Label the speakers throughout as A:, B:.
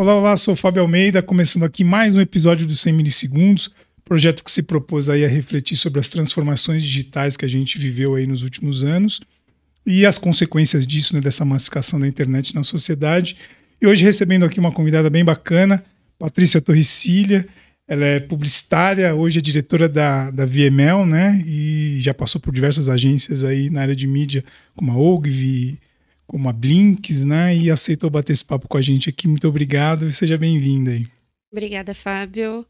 A: Olá, olá, sou o Fábio Almeida, começando aqui mais um episódio do 100 milissegundos, projeto que se propôs aí a refletir sobre as transformações digitais que a gente viveu aí nos últimos anos e as consequências disso, né, dessa massificação da internet na sociedade. E hoje recebendo aqui uma convidada bem bacana, Patrícia Torricilha. Ela é publicitária, hoje é diretora da VML, né? E já passou por diversas agências aí na área de mídia, como a Ogilvy, como a Blinks, né? E aceitou bater esse papo com a gente aqui. Muito obrigado e seja bem-vinda aí.
B: Obrigada, Fábio.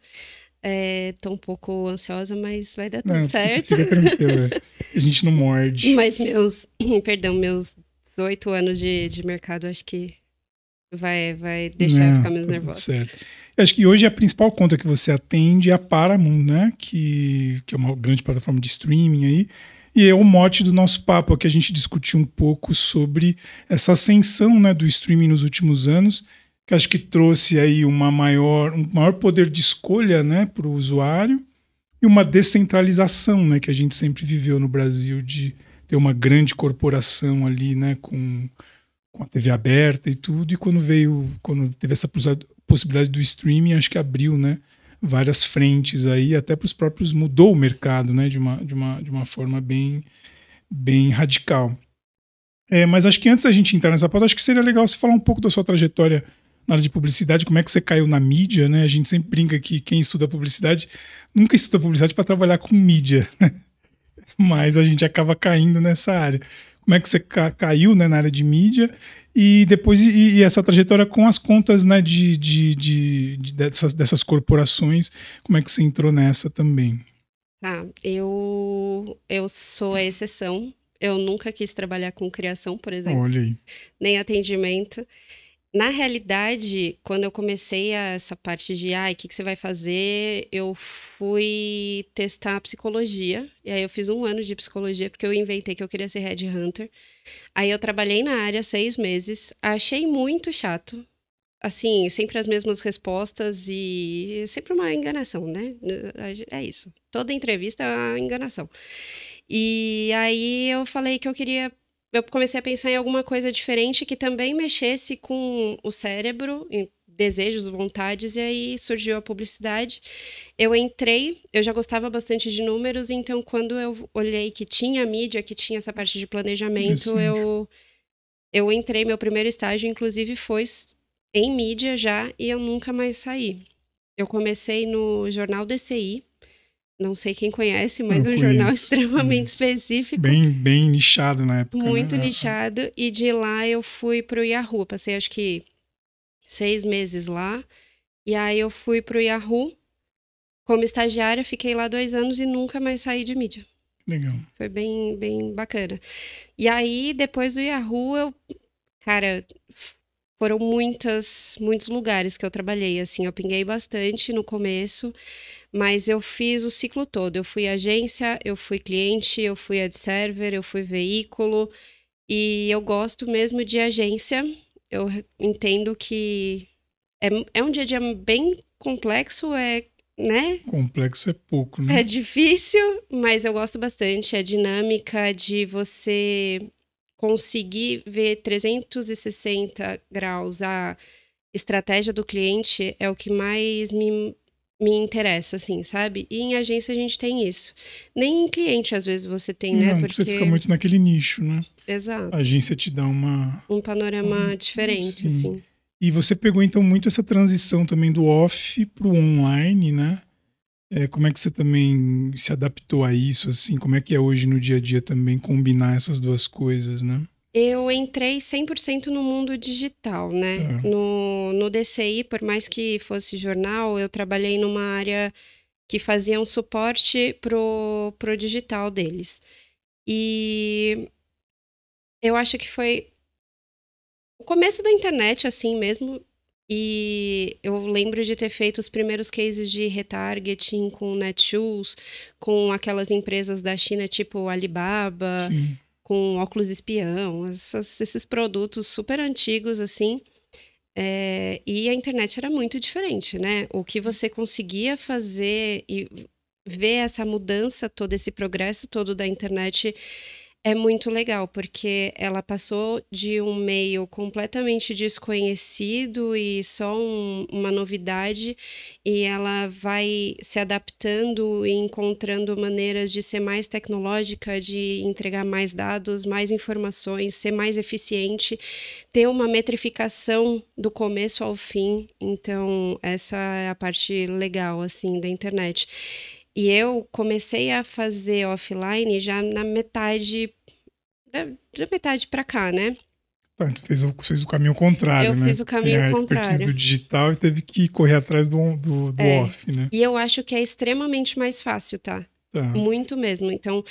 B: Tô um pouco ansiosa, mas vai dar tudo
A: Não,
B: certo.
A: Fica tranquila, a gente não morde.
B: Mas meus 18 anos de mercado, acho que vai deixar eu ficar menos nervosa.
A: Certo. Eu acho que hoje a principal conta que você atende é a Paramount, né? Que é uma grande plataforma de streaming aí. E é o mote do nosso papo aqui, a gente discutiu um pouco sobre essa ascensão, né, do streaming nos últimos anos, que acho que trouxe aí um maior poder de escolha, né, para o usuário e uma descentralização, né, que a gente sempre viveu no Brasil de ter uma grande corporação ali, né, com a TV aberta e tudo, e quando teve essa possibilidade do streaming, acho que abriu, né, várias frentes aí, até para os próprios, mudou o mercado, né, de uma forma bem radical. Mas acho que antes da gente entrar nessa pauta, acho que seria legal você falar um pouco da sua trajetória na área de publicidade, como é que você caiu na mídia, né? A gente sempre brinca que quem estuda publicidade nunca estuda publicidade para trabalhar com mídia, né? Mas a gente acaba caindo nessa área. Como é que você caiu, né, na área de mídia e depois e essa trajetória com as contas, né, dessas corporações, como é que você entrou nessa também?
B: Tá, eu sou a exceção. Eu nunca quis trabalhar com criação, por exemplo.
A: Olha aí.
B: Nem atendimento. Na realidade, quando eu comecei essa parte de o que você vai fazer, eu fui testar psicologia. E aí eu fiz 1 ano de psicologia, porque eu inventei que eu queria ser headhunter. Aí eu trabalhei na área 6 meses, achei muito chato. Assim, sempre as mesmas respostas e sempre uma enganação, né? É isso. Toda entrevista é uma enganação. E aí eu falei que eu comecei a pensar em alguma coisa diferente que também mexesse com o cérebro, em desejos, vontades, e aí surgiu a publicidade. Eu já gostava bastante de números, então quando eu olhei que tinha mídia, que tinha essa parte de planejamento, eu entrei, meu primeiro estágio, inclusive, foi em mídia já, e eu nunca mais saí. Eu comecei no Jornal DCI, não sei quem conhece, mas um jornal extremamente específico.
A: Bem nichado na época,
B: muito,
A: né?
B: nichado. E de lá eu fui pro Yahoo. Passei acho que 6 meses lá. E aí eu fui pro Yahoo como estagiária. Fiquei lá 2 anos e nunca mais saí de mídia.
A: Legal.
B: Foi bem bacana. E aí, depois do Yahoo, cara, foram muitos lugares que eu trabalhei, assim, eu pinguei bastante no começo, mas eu fiz o ciclo todo. Eu fui agência, eu fui cliente, eu fui ad server, eu fui veículo, e eu gosto mesmo de agência. Eu entendo que é um dia a dia bem complexo, né?
A: Complexo é pouco, né?
B: É difícil, mas eu gosto bastante. A dinâmica de você conseguir ver 360 graus a estratégia do cliente é o que mais me interessa, assim, sabe? E em agência a gente tem isso. Nem em cliente, às vezes, você tem, né?
A: Porque você fica muito naquele nicho, né?
B: Exato.
A: A agência te dá
B: um panorama diferente, assim.
A: E você pegou, então, muito essa transição também do off pro online, né? Como é que você também se adaptou a isso, assim? Como é que é hoje no dia a dia também combinar essas duas coisas, né?
B: Eu entrei 100% no mundo digital, né? No DCI, por mais que fosse jornal, eu trabalhei numa área que fazia um suporte pro digital deles. E eu acho que foi o começo da internet, assim mesmo. E eu lembro de ter feito os primeiros cases de retargeting com Netshoes, com aquelas empresas da China, tipo Alibaba,
A: Sim.
B: com óculos espião, esses produtos super antigos, assim. E a internet era muito diferente, né? O que você conseguia fazer e ver essa mudança, todo esse progresso todo da internet É muito legal, porque ela passou de um meio completamente desconhecido e só uma novidade, e ela vai se adaptando e encontrando maneiras de ser mais tecnológica, de entregar mais dados, mais informações, ser mais eficiente, ter uma metrificação do começo ao fim. Então, essa é a parte legal, assim, da internet. E eu comecei a fazer offline já na metade, da metade para cá, né?
A: Então, tu fez o caminho contrário,
B: Eu
A: né?
B: fiz o
A: Tem
B: caminho
A: a expertise do
B: contrário.
A: digital e teve que correr atrás do
B: É.
A: off, né?
B: E eu acho que é extremamente mais fácil, tá?
A: Tá.
B: Muito mesmo. Então,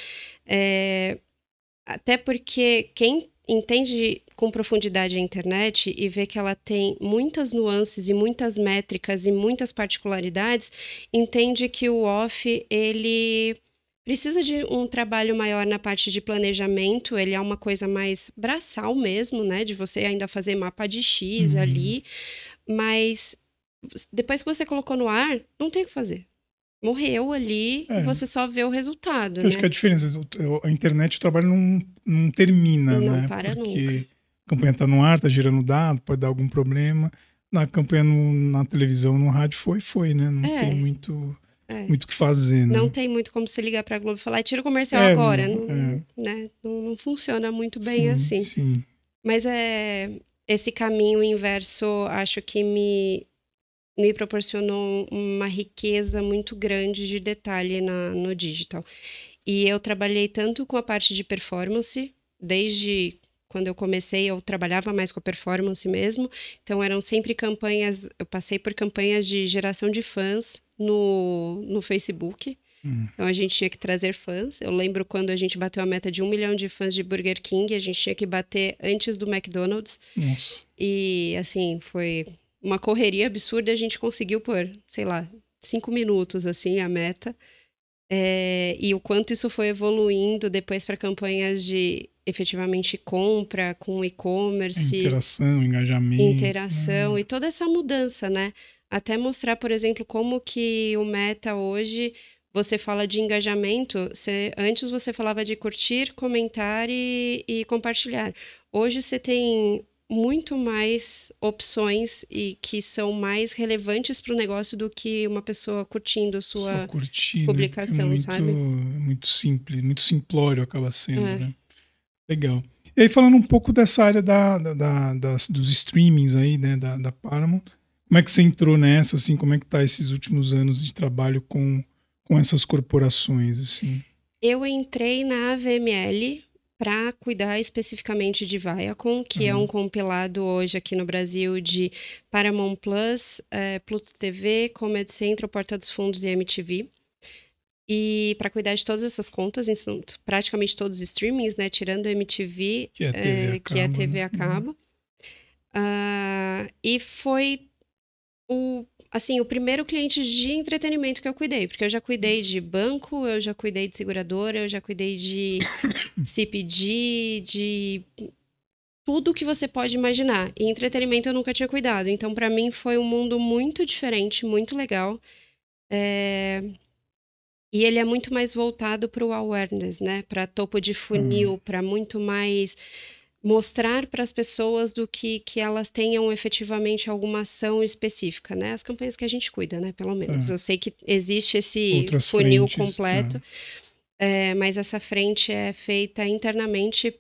B: até porque quem entende com profundidade a internet e vê que ela tem muitas nuances e muitas métricas e muitas particularidades, entende que o off, ele precisa de um trabalho maior na parte de planejamento, ele é uma coisa mais braçal mesmo, né? De você ainda fazer mapa de X
A: Uhum.
B: ali, mas depois que você colocou no ar, não tem o que fazer. Morreu ali e
A: É,
B: você só vê o resultado,
A: eu acho que a
B: né?
A: diferença, a internet, o trabalho não termina,
B: Não
A: né?
B: para nunca.
A: Porque a campanha tá no ar, tá gerando dado, pode dar algum problema. Na campanha na televisão, no rádio, foi, né? Não tem
B: É,
A: muito
B: é.
A: muito o que fazer,
B: Não
A: né?
B: tem muito como você ligar para a Globo e falar, tira o comercial
A: É,
B: agora.
A: não,
B: Não, né? Não funciona muito bem
A: sim,
B: assim.
A: sim.
B: Mas esse caminho inverso, acho que me proporcionou uma riqueza muito grande de detalhe no digital. E eu trabalhei tanto com a parte de performance, desde quando eu comecei, eu trabalhava mais com a performance mesmo. Então, eram sempre campanhas. Eu passei por campanhas de geração de fãs no Facebook.
A: Hum,
B: Então, a gente tinha que trazer fãs. Eu lembro quando a gente bateu a meta de 1 milhão de fãs de Burger King, a gente tinha que bater antes do McDonald's.
A: nossa.
B: E, assim, foi uma correria absurda. A gente conseguiu por, sei lá, 5 minutos, assim, a meta. E o quanto isso foi evoluindo depois para campanhas de efetivamente compra com
A: É
B: e-commerce,
A: interação, engajamento,
B: interação
A: né?
B: e toda essa mudança, né? Até mostrar, por exemplo, como que o Meta hoje, você fala de engajamento, antes você falava de curtir, comentar e compartilhar. Hoje você tem muito mais opções e que são mais relevantes para o negócio do que uma pessoa curtindo a
A: Só
B: sua
A: curtir, né? Porque é
B: publicação, sabe?
A: muito simples, muito simplório acaba sendo,
B: É.
A: né? Legal. E aí, falando um pouco dessa área dos streamings aí, né, da Paramount, como é que você entrou nessa, assim, como é que tá esses últimos anos de trabalho com essas corporações, assim?
B: Eu entrei na AVML para cuidar especificamente de Viacom, que é um
A: Aham.
B: compilado hoje aqui no Brasil de Paramount Plus, Pluto TV, Comedy Central, Porta dos Fundos e MTV. E para cuidar de todas essas contas, são praticamente todos os streamings, né? Tirando o MTV,
A: Que é a TV a
B: que é a
A: cabo,
B: TV
A: né?
B: a cabo. E foi o primeiro cliente de entretenimento que eu cuidei, porque eu já cuidei de banco, eu já cuidei de seguradora, eu já cuidei de CPG, de tudo que você pode imaginar. E entretenimento eu nunca tinha cuidado. Então, para mim, foi um mundo muito diferente, muito legal. E ele é muito mais voltado para o awareness, né? Para topo de
A: Ah,
B: funil, para muito mais mostrar para as pessoas do que elas tenham efetivamente alguma ação específica, né? As campanhas que a gente cuida, né? Pelo menos.
A: tá.
B: Eu sei que existe esse
A: Outras
B: funil
A: frentes,
B: completo,
A: tá.
B: mas essa frente é feita internamente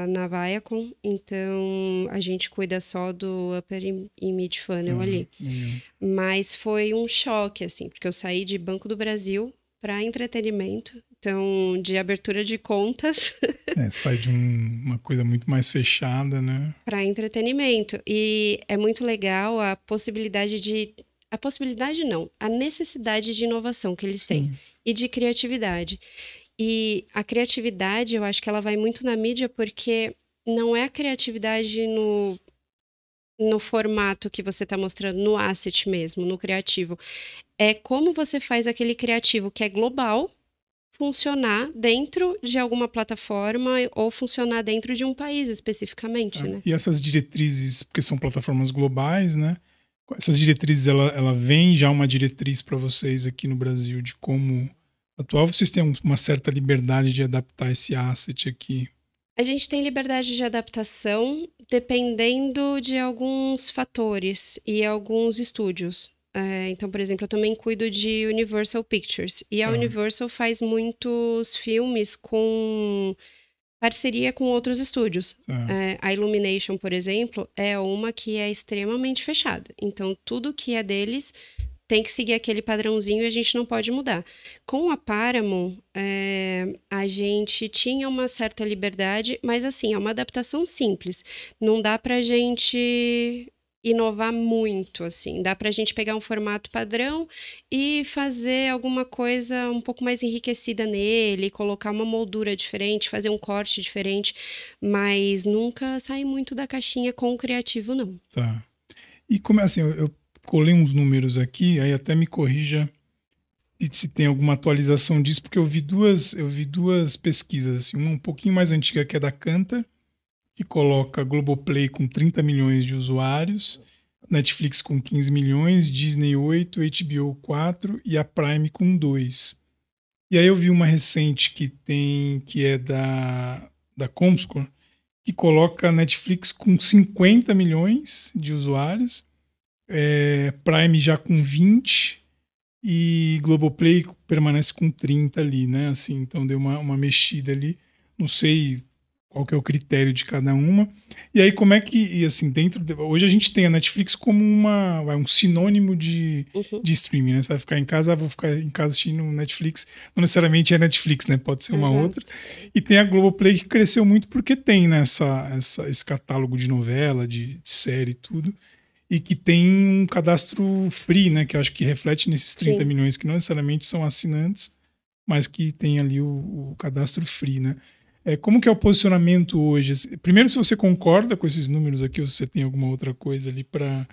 B: na Viacom, então a gente cuida só do upper e mid
A: Tá,
B: funnel ali.
A: legal.
B: Mas foi um choque, assim, porque eu saí de Banco do Brasil para entretenimento, então de abertura de contas
A: É, sai de uma coisa muito mais fechada, né?
B: para entretenimento. E é muito legal a possibilidade de. A possibilidade não, a necessidade de inovação que eles têm
A: Sim.
B: e de criatividade. E a criatividade, eu acho que ela vai muito na mídia porque não é a criatividade no formato que você está mostrando, no asset mesmo, no criativo. É como você faz aquele criativo que é global funcionar dentro de alguma plataforma ou funcionar dentro de um país especificamente,
A: Tá.
B: né?
A: E essas diretrizes, porque são plataformas globais, né? Essas diretrizes, ela vem já uma diretriz para vocês aqui no Brasil de como atual, vocês têm uma certa liberdade de adaptar esse asset aqui?
B: A gente tem liberdade de adaptação dependendo de alguns fatores e alguns estúdios. Então, por exemplo, eu também cuido de Universal Pictures. E a Universal faz muitos filmes com parceria com outros estúdios. A Illumination, por exemplo, é uma que é extremamente fechada. Então, tudo que é deles tem que seguir aquele padrãozinho e a gente não pode mudar. Com a Paramount, a gente tinha uma certa liberdade, mas assim, é uma adaptação simples. Não dá pra gente inovar muito, assim. Dá pra gente pegar um formato padrão e fazer alguma coisa um pouco mais enriquecida nele, colocar uma moldura diferente, fazer um corte diferente, mas nunca sair muito da caixinha com o criativo, não.
A: Tá. E como assim, eu colei uns números aqui, aí até me corrija se tem alguma atualização disso, porque eu vi duas pesquisas, assim, uma um pouquinho mais antiga, que é da Kantar, que coloca Globoplay com 30 milhões de usuários, Netflix com 15 milhões, Disney 8, HBO 4 e a Prime com 2. E aí eu vi uma recente que é da Comscore, que coloca a Netflix com 50 milhões de usuários, Prime já com 20 e Globoplay permanece com 30 ali, né? Assim, então deu uma mexida ali. Não sei qual que é o critério de cada uma. E aí como é que, e assim, hoje a gente tem a Netflix como um sinônimo de streaming, né? Você vai ficar em casa, vou ficar em casa assistindo Netflix. Não necessariamente é Netflix, né? Pode ser uma outra. E tem a Globoplay que cresceu muito porque tem, né, esse catálogo de novela, de série e tudo. E que tem um cadastro free, né? Que eu acho que reflete nesses 30 milhões, que não necessariamente são assinantes, mas que tem ali o cadastro free, né? Como que é o posicionamento hoje? Primeiro, se você concorda com esses números aqui, ou se você tem alguma outra coisa ali para...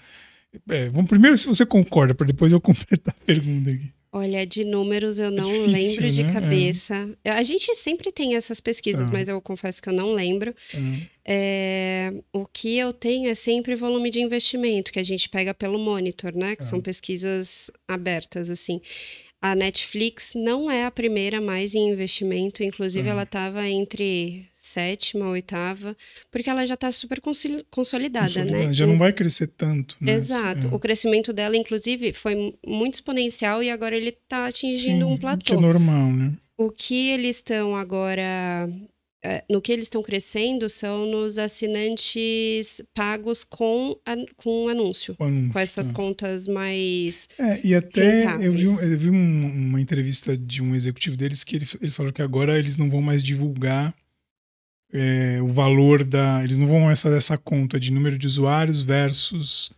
A: vamos primeiro se você concorda, para depois eu completar a pergunta aqui.
B: Olha, de números eu não lembro de cabeça. A gente sempre tem essas pesquisas, mas eu confesso que eu não lembro. O que eu tenho é sempre volume de investimento, que a gente pega pelo Monitor, né? Que são pesquisas abertas, assim. A Netflix não é a primeira mais em investimento, inclusive ela estava entre 7ª, 8ª, porque ela já está super consolidada, né?
A: Já não vai crescer tanto, né?
B: Exato. O crescimento dela, inclusive, foi muito exponencial e agora ele está atingindo um platô.
A: Que é normal, né?
B: O que eles estão agora... no que eles estão crescendo são nos assinantes pagos com anúncio. Com essas contas mais
A: e até
B: rentáveis.
A: eu vi uma entrevista de um executivo deles que eles falaram que agora eles não vão mais divulgar o valor eles não vão mais fazer essa conta de número de usuários versus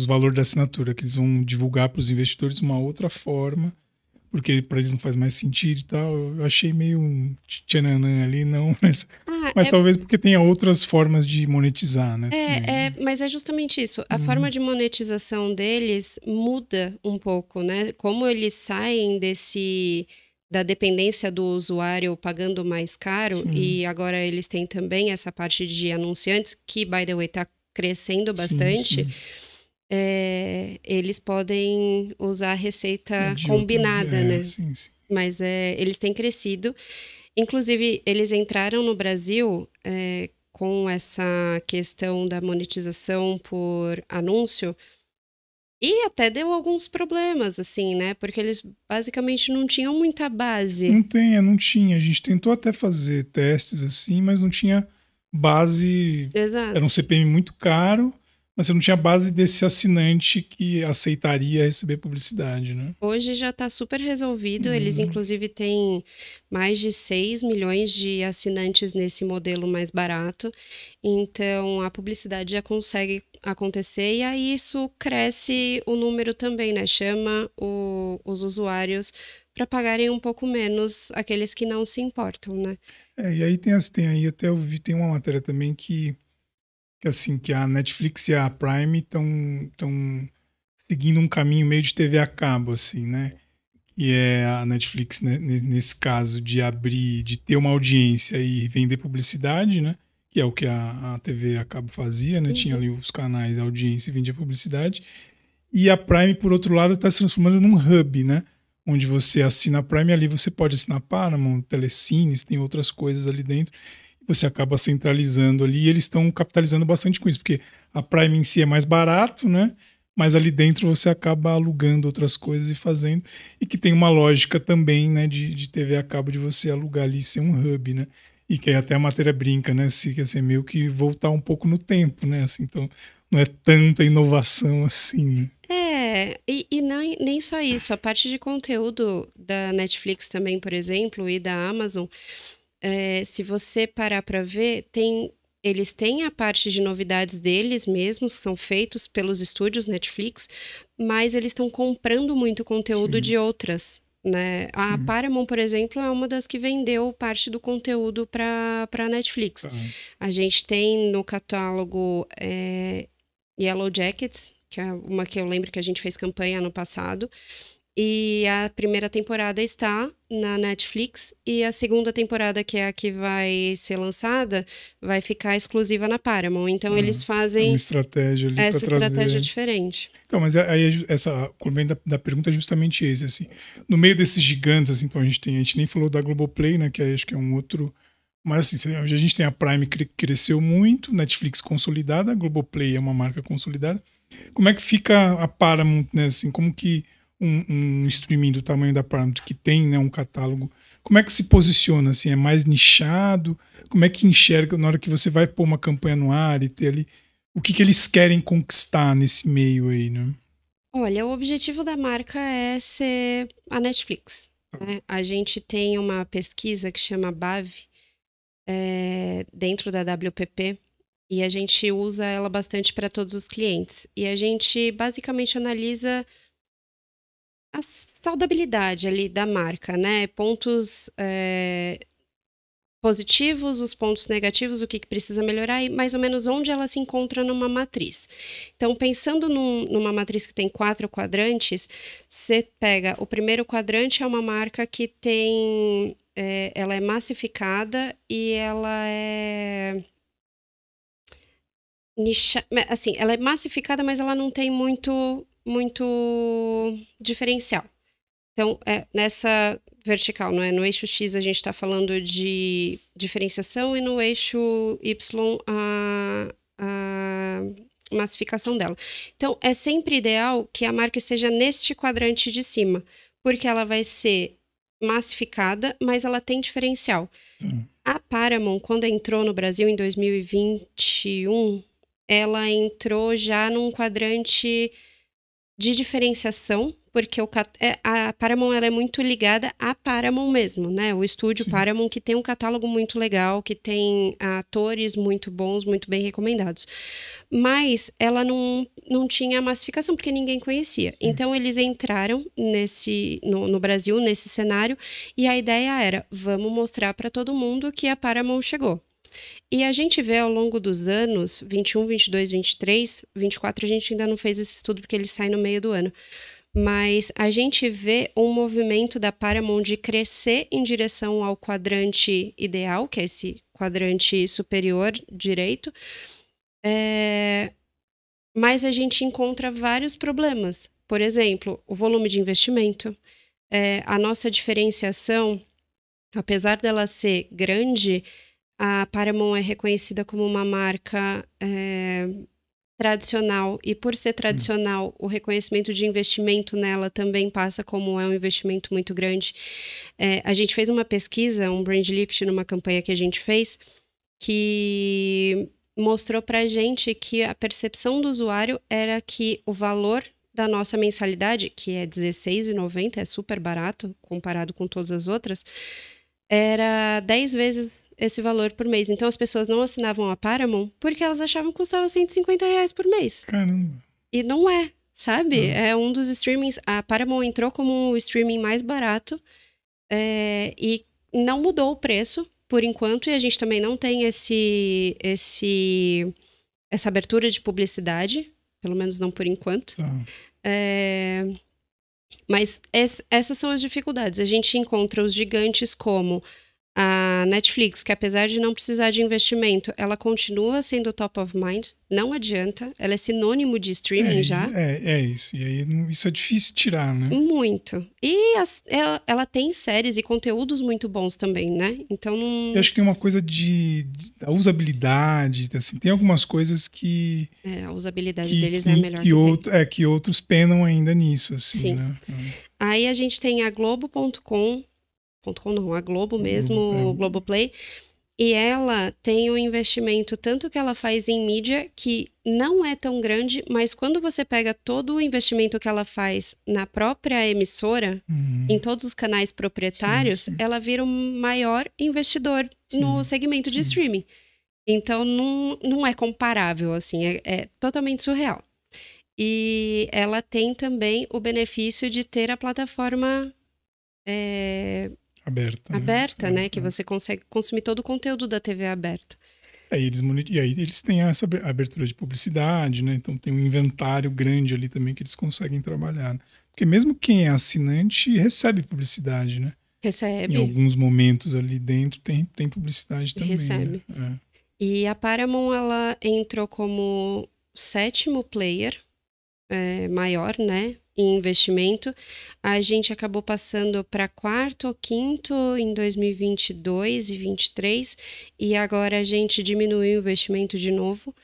A: valor da assinatura, que eles vão divulgar para os investidores de uma outra forma, porque para eles não faz mais sentido e tal. Eu achei meio um tchananã ali, não, mas talvez porque tenha outras formas de monetizar, né?
B: Mas é justamente isso. A forma de monetização deles muda um pouco, né? Como eles saem da dependência do usuário pagando mais caro, e agora eles têm também essa parte de anunciantes, que, by the way, está crescendo bastante. Eles podem usar a receita combinada, né?
A: Sim.
B: Mas eles têm crescido. Inclusive, eles entraram no Brasil com essa questão da monetização por anúncio e até deu alguns problemas, assim, né? Porque eles basicamente não tinham muita base.
A: Não tinha. A gente tentou até fazer testes assim, mas não tinha base.
B: Exato.
A: Era um CPM muito caro, mas você não tinha base desse assinante que aceitaria receber publicidade, né?
B: Hoje já está super resolvido. Eles, inclusive, têm mais de 6 milhões de assinantes nesse modelo mais barato. Então, a publicidade já consegue acontecer e aí isso cresce o número também, né? Chama os usuários para pagarem um pouco menos aqueles que não se importam, né?
A: E aí tem aí até eu vi, tem uma matéria também que a Netflix e a Prime estão seguindo um caminho meio de TV a cabo, assim, né? E é a Netflix, né, nesse caso, de ter uma audiência e vender publicidade, né? Que é o que a TV a cabo fazia, né? Tinha ali os canais, a audiência e vendia publicidade. E a Prime, por outro lado, está se transformando num hub, né? onde você assina a Prime, ali você pode assinar Paramount, Telecine, tem outras coisas ali dentro. Você acaba centralizando ali e eles estão capitalizando bastante com isso, porque a Prime em si é mais barato, né? Mas ali dentro você acaba alugando outras coisas e fazendo. E que tem uma lógica também, né, de TV a cabo, de você alugar ali e ser um hub, né? E que aí até a matéria brinca, né? Se quer ser meio que voltar um pouco no tempo, né? Assim, então não é tanta inovação assim, né?
B: E nem só isso. A parte de conteúdo da Netflix também, por exemplo, e da Amazon, se você parar para ver, eles têm a parte de novidades deles mesmos, que são feitos pelos estúdios Netflix, mas eles estão comprando muito conteúdo de outras, né? A Paramount, por exemplo, é uma das que vendeu parte do conteúdo para a Netflix. A gente tem no catálogo Yellow Jackets, que é uma que eu lembro que a gente fez campanha ano passado, e a primeira temporada está na Netflix e a segunda temporada, que é a que vai ser lançada, vai ficar exclusiva na Paramount. Então eles fazem
A: uma estratégia ali
B: essa
A: para trazer.
B: estratégia diferente.
A: Então, mas aí essa complemento da pergunta é justamente esse, assim. No meio desses gigantes, assim, então a gente nem falou da Globoplay, né, que acho que é um outro. Mas assim, hoje a gente tem a Prime que cresceu muito, Netflix consolidada, a Globoplay é uma marca consolidada. Como é que fica a Paramount, né, assim, como que um streaming do tamanho da Paramount, que tem, né, um catálogo, como é que se posiciona, assim, é mais nichado? Como é que enxerga na hora que você vai pôr uma campanha no ar e ter ali, o que eles querem conquistar nesse meio aí, né?
B: Olha, o objetivo da marca é ser a Netflix, né? A gente tem uma pesquisa que chama BAV, dentro da WPP, e a gente usa ela bastante para todos os clientes. E a gente basicamente analisa a saudabilidade ali da marca, né? Pontos positivos, os pontos negativos, o que precisa melhorar e mais ou menos onde ela se encontra numa matriz. Então, pensando numa matriz que tem 4 quadrantes, você pega o primeiro quadrante, é uma marca que tem... ela é massificada e ela é... assim, ela é massificada, mas ela não tem muito diferencial. Então, nessa vertical, não é? No eixo X a gente está falando de diferenciação e no eixo Y a massificação dela. Então, é sempre ideal que a marca esteja neste quadrante de cima, porque ela vai ser massificada, mas ela tem diferencial. A Paramount, quando entrou no Brasil em 2021, ela entrou já num quadrante de diferenciação, porque a Paramount ela é muito ligada à Paramount mesmo, né? O estúdio Paramount, que tem um catálogo muito legal, que tem atores muito bons, muito bem recomendados. Mas ela não tinha massificação, porque ninguém conhecia. Então, eles entraram no Brasil, nesse cenário, e a ideia era, vamos mostrar para todo mundo que a Paramount chegou. E a gente vê ao longo dos anos, 21, 22, 23, 24 a gente ainda não fez esse estudo porque ele sai no meio do ano. Mas a gente vê um movimento da Paramount de crescer em direção ao quadrante ideal, que é esse quadrante superior direito. Mas a gente encontra vários problemas. Por exemplo, o volume de investimento. A nossa diferenciação, apesar dela ser grande, a Paramount é reconhecida como uma marca tradicional, e por ser tradicional, o reconhecimento de investimento nela também passa como um investimento muito grande. A gente fez uma pesquisa, um brand lift numa campanha que a gente fez, que mostrou pra gente que a percepção do usuário era que o valor da nossa mensalidade, que é R$16,90, é super barato comparado com todas as outras, era 10 vezes esse valor por mês. Então, as pessoas não assinavam a Paramount porque elas achavam que custava R$150 por mês.
A: Caramba!
B: E não é, sabe? É um dos streamings... A Paramount entrou como o streaming mais barato e não mudou o preço, por enquanto, e a gente também não tem essa abertura de publicidade, pelo menos não por enquanto. Mas essas são as dificuldades. A gente encontra os gigantes como a A Netflix, que apesar de não precisar de investimento, ela continua sendo top of mind, não adianta, ela é sinônimo de streaming já.
A: É isso. E aí isso é difícil tirar, né?
B: Muito. E ela tem séries e conteúdos muito bons também, né? Então não.
A: Eu acho que tem uma coisa da usabilidade, assim, tem algumas coisas que
B: A usabilidade deles é a melhor
A: que outros penam ainda nisso, assim,
B: Sim.
A: né?
B: Aí a gente tem a Globo.com, não, a Globo mesmo, o Globoplay, e ela tem um investimento, tanto que ela faz em mídia, que não é tão grande, mas quando você pega todo o investimento que ela faz na própria emissora, em todos os canais proprietários, ela vira o maior investidor no segmento de streaming. Então, não é comparável, assim, é totalmente surreal. E ela tem também o benefício de ter a plataforma aberta, né? Que você consegue consumir todo o conteúdo da TV aberta.
A: E aí eles têm essa abertura de publicidade, né? Então tem um inventário grande ali também que eles conseguem trabalhar, né? Porque mesmo quem é assinante recebe publicidade, né?
B: Recebe.
A: Em alguns momentos ali dentro tem publicidade também.
B: Recebe.
A: Né?
B: E a Paramount, ela entrou como 7º player maior, né? Em investimento. A gente acabou passando para 4º ou 5º em 2022 e 2023. E agora a gente diminuiu o investimento de novo.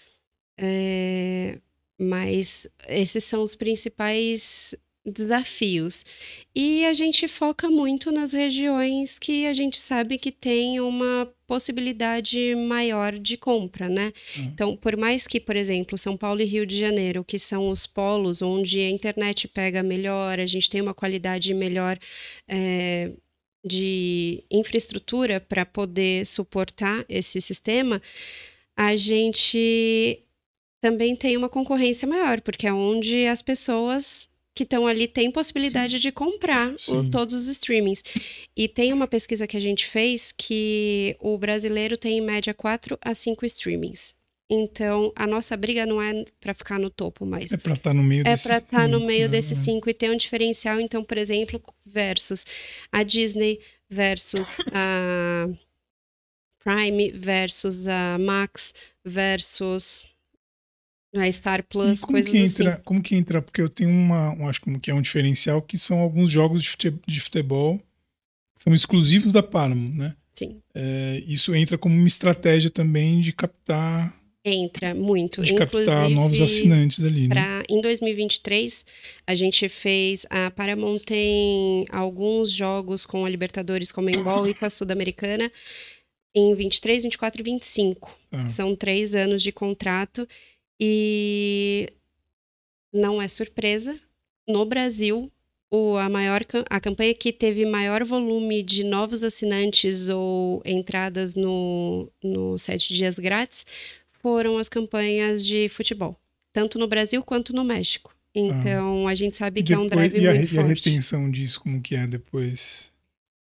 B: Mas esses são os principais desafios. E a gente foca muito nas regiões que a gente sabe que tem uma possibilidade maior de compra, né? Então, por mais que, por exemplo, São Paulo e Rio de Janeiro, que são os polos onde a internet pega melhor, a gente tem uma qualidade melhor de infraestrutura para poder suportar esse sistema, a gente também tem uma concorrência maior, porque é onde as pessoas que estão ali têm possibilidade de comprar todos os streamings. E tem uma pesquisa que a gente fez que o brasileiro tem em média 4 a 5 streamings. Então, a nossa briga não é para ficar no topo, mas
A: é para estar no meio desses 5.
B: É para estar no meio desses 5 e ter um diferencial. Então, por exemplo, versus a Disney, versus a Prime, versus a Max, versus a Star Plus, coisas assim.
A: Como que entra? Porque eu tenho acho que é um diferencial, que são alguns jogos de futebol que são exclusivos da Paramount, né?
B: Sim.
A: Isso entra como uma estratégia também de captar...
B: Entra muito.
A: De captar novos assinantes ali, né?
B: Em 2023, a gente fez... A Paramount tem alguns jogos com a Libertadores, com a Comembol e com a Sul-Americana em 23, 24 e 25. São 3 anos de contrato. E não é surpresa, no Brasil, a campanha que teve maior volume de novos assinantes ou entradas no 7 dias grátis foram as campanhas de futebol, tanto no Brasil quanto no México. Então, a gente sabe que é um drive muito forte.
A: E a retenção disso, como que é depois?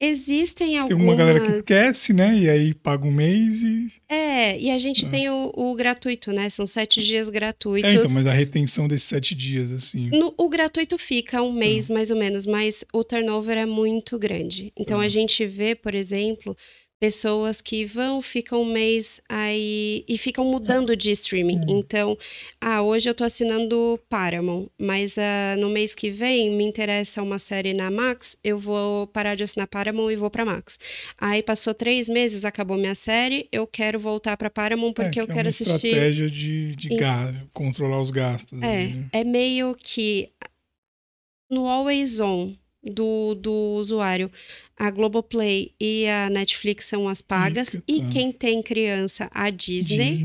B: Existem algumas...
A: Tem uma galera que esquece, né? E aí paga um mês e...
B: e a gente tem o gratuito, né? São 7 dias gratuitos.
A: Então, mas a retenção desses 7 dias, assim...
B: O gratuito fica um mês, mais ou menos, mas o turnover é muito grande. Então, a gente vê, por exemplo, pessoas que ficam um mês aí e ficam mudando de streaming. Então, hoje eu tô assinando Paramount, mas no mês que vem me interessa uma série na Max, eu vou parar de assinar Paramount e vou pra Max. Aí passou 3 meses, acabou minha série, eu quero voltar pra Paramount porque eu quero assistir...
A: É uma estratégia de controlar os gastos.
B: É meio que no always on do usuário. A Globoplay e a Netflix são as pagas. E quem tem criança, a Disney.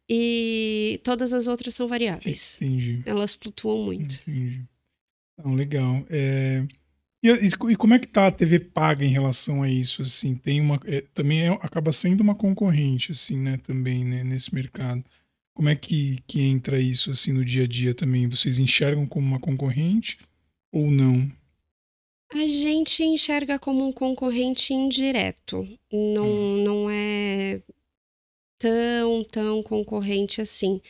B: E todas as outras são variáveis.
A: Entendi.
B: Elas flutuam muito.
A: Entendi. Legal. E como é que tá a TV paga em relação a isso? Assim, tem também acaba sendo uma concorrente, assim, né? Também, né, nesse mercado. Como é que entra isso assim no dia a dia também? Vocês enxergam como uma concorrente ou não?
B: A gente enxerga como um concorrente indireto. Não é tão concorrente assim.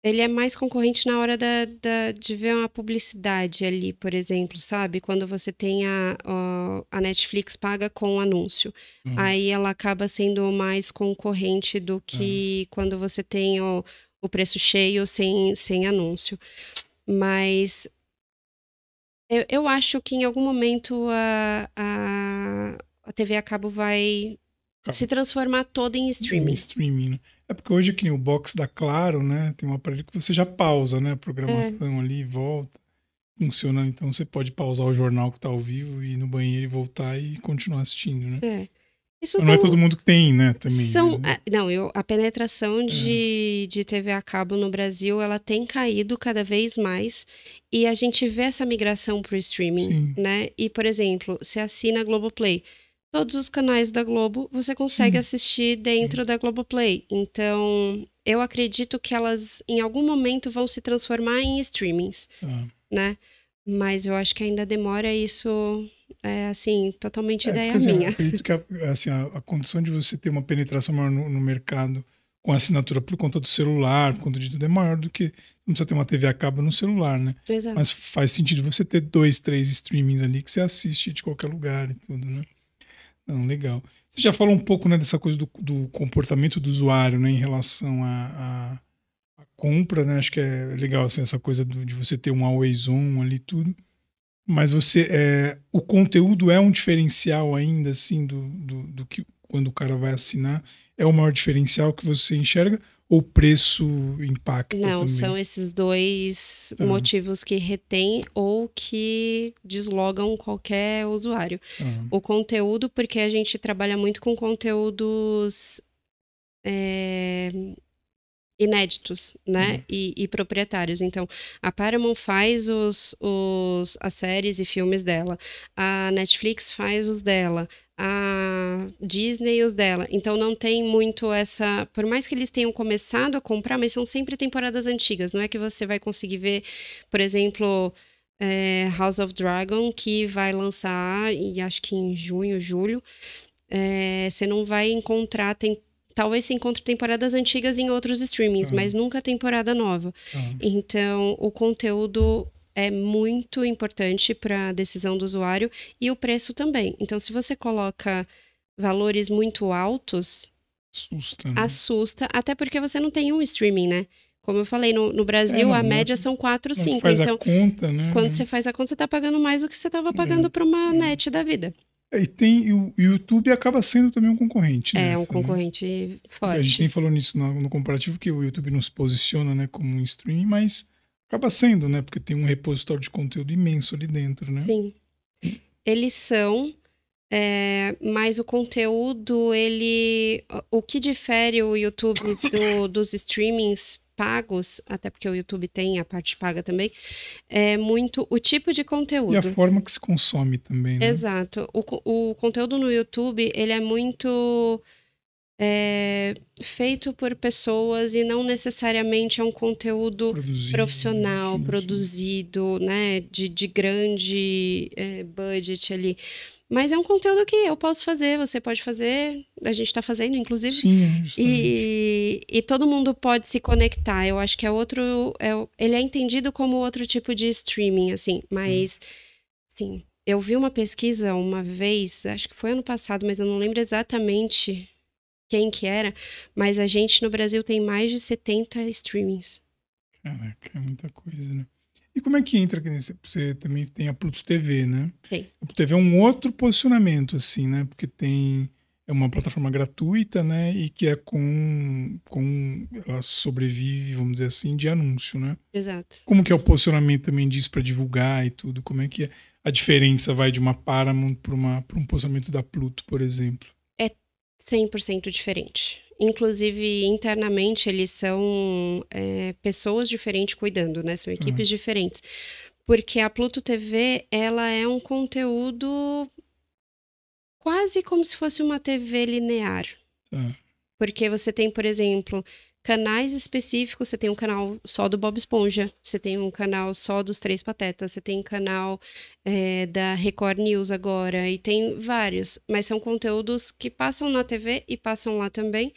B: Ele é mais concorrente na hora de ver uma publicidade ali, por exemplo, sabe? Quando você tem a Netflix paga com anúncio. Aí ela acaba sendo mais concorrente do que quando você tem o preço cheio sem anúncio. Mas eu acho que em algum momento a TV a cabo vai se transformar toda em
A: Em
B: streaming.
A: streaming, né? É porque hoje, que nem o box da Claro, né? Tem um aparelho que você já pausa, né? A programação ali, volta, funciona. Então você pode pausar o jornal que tá ao vivo, ir no banheiro e voltar e continuar assistindo, né?
B: É. Isso
A: Mas não é todo mundo que tem, né? Também. Né?
B: Não, a penetração de TV a cabo no Brasil, ela tem caído cada vez mais e a gente vê essa migração pro streaming,
A: Sim.
B: né? E, por exemplo, você assina a Globoplay. Todos os canais da Globo você consegue assistir dentro da Globoplay. Então, eu acredito que elas, em algum momento, vão se transformar em streamings, né? Mas eu acho que ainda demora isso, assim, totalmente ideia
A: porque, assim,
B: minha.
A: Eu acredito que a condição de você ter uma penetração maior no mercado com assinatura por conta do celular, por conta de tudo, é maior do que não precisa ter uma TV a cabo no celular, né?
B: Exato.
A: Mas faz sentido você ter 2, 3 streamings ali que você assiste de qualquer lugar e tudo, né? Não, legal. Você já falou um pouco, né, dessa coisa do comportamento do usuário, né, em relação à compra, né? Acho que é legal assim, essa coisa de você ter um always on ali tudo. Mas o conteúdo é um diferencial ainda, assim, do que quando o cara vai assinar? É o maior diferencial que você enxerga? Ou o preço impacta
B: Não,
A: também?
B: são esses dois motivos que retêm ou que deslogam qualquer usuário. O conteúdo, porque a gente trabalha muito com conteúdos inéditos, né? E proprietários. Então, a Paramount faz as séries e filmes dela. A Netflix faz os dela. A Disney os dela. Então, não tem muito essa... Por mais que eles tenham começado a comprar, mas são sempre temporadas antigas. Não é que você vai conseguir ver, por exemplo... House of Dragon, que vai lançar, e acho que em junho, julho, você não vai encontrar... Talvez você encontre temporadas antigas em outros streamings, mas nunca temporada nova. Então, o conteúdo é muito importante para a decisão do usuário e o preço também. Então, se você coloca valores muito altos, assusta, até porque você não tem um streaming, né? Como eu falei, no Brasil, a média são 4, 5.
A: Faz
B: então,
A: a conta, né?
B: Quando você faz a conta, você tá pagando mais do que você estava pagando para uma net da vida.
A: E o YouTube acaba sendo também um concorrente, né?
B: É um concorrente forte.
A: A gente nem falou nisso no comparativo, porque o YouTube não se posiciona, né, como um streaming, mas acaba sendo, né? Porque tem um repositório de conteúdo imenso ali dentro, né?
B: Sim. Eles são... mas o conteúdo, o que difere o YouTube dos streamings pagos, até porque o YouTube tem a parte paga também, é muito o tipo de conteúdo.
A: E a forma que se consome também, né?
B: Exato. O conteúdo no YouTube, ele é muito feito por pessoas e não necessariamente é um conteúdo profissional, produzido, né, de grande budget ali. Mas é um conteúdo que eu posso fazer, você pode fazer, a gente está fazendo, inclusive.
A: Sim, justamente.
B: E todo mundo pode se conectar. Eu acho que ele é entendido como outro tipo de streaming, assim. Mas, sim, eu vi uma pesquisa uma vez, acho que foi ano passado, mas eu não lembro exatamente quem que era. Mas a gente no Brasil tem mais de 70 streamings.
A: Caraca, é muita coisa, né? E como é que entra? Você também tem a Pluto TV, né?
B: Sim.
A: A Pluto TV é um outro posicionamento, assim, né? Porque é uma plataforma gratuita, né? E que é ela sobrevive, vamos dizer assim, de anúncio, né?
B: Exato.
A: Como que é o posicionamento também disso para divulgar e tudo? Como é que a diferença vai de uma Paramount para um posicionamento da Pluto, por exemplo?
B: É 100% diferente. Inclusive, internamente, eles são pessoas diferentes cuidando, né? São equipes diferentes. Porque a Pluto TV, ela é um conteúdo quase como se fosse uma TV linear. Porque você tem, por exemplo, canais específicos. Você tem um canal só do Bob Esponja. Você tem um canal só dos Três Patetas. Você tem canal da Record News agora. E tem vários. Mas são conteúdos que passam na TV e passam lá também.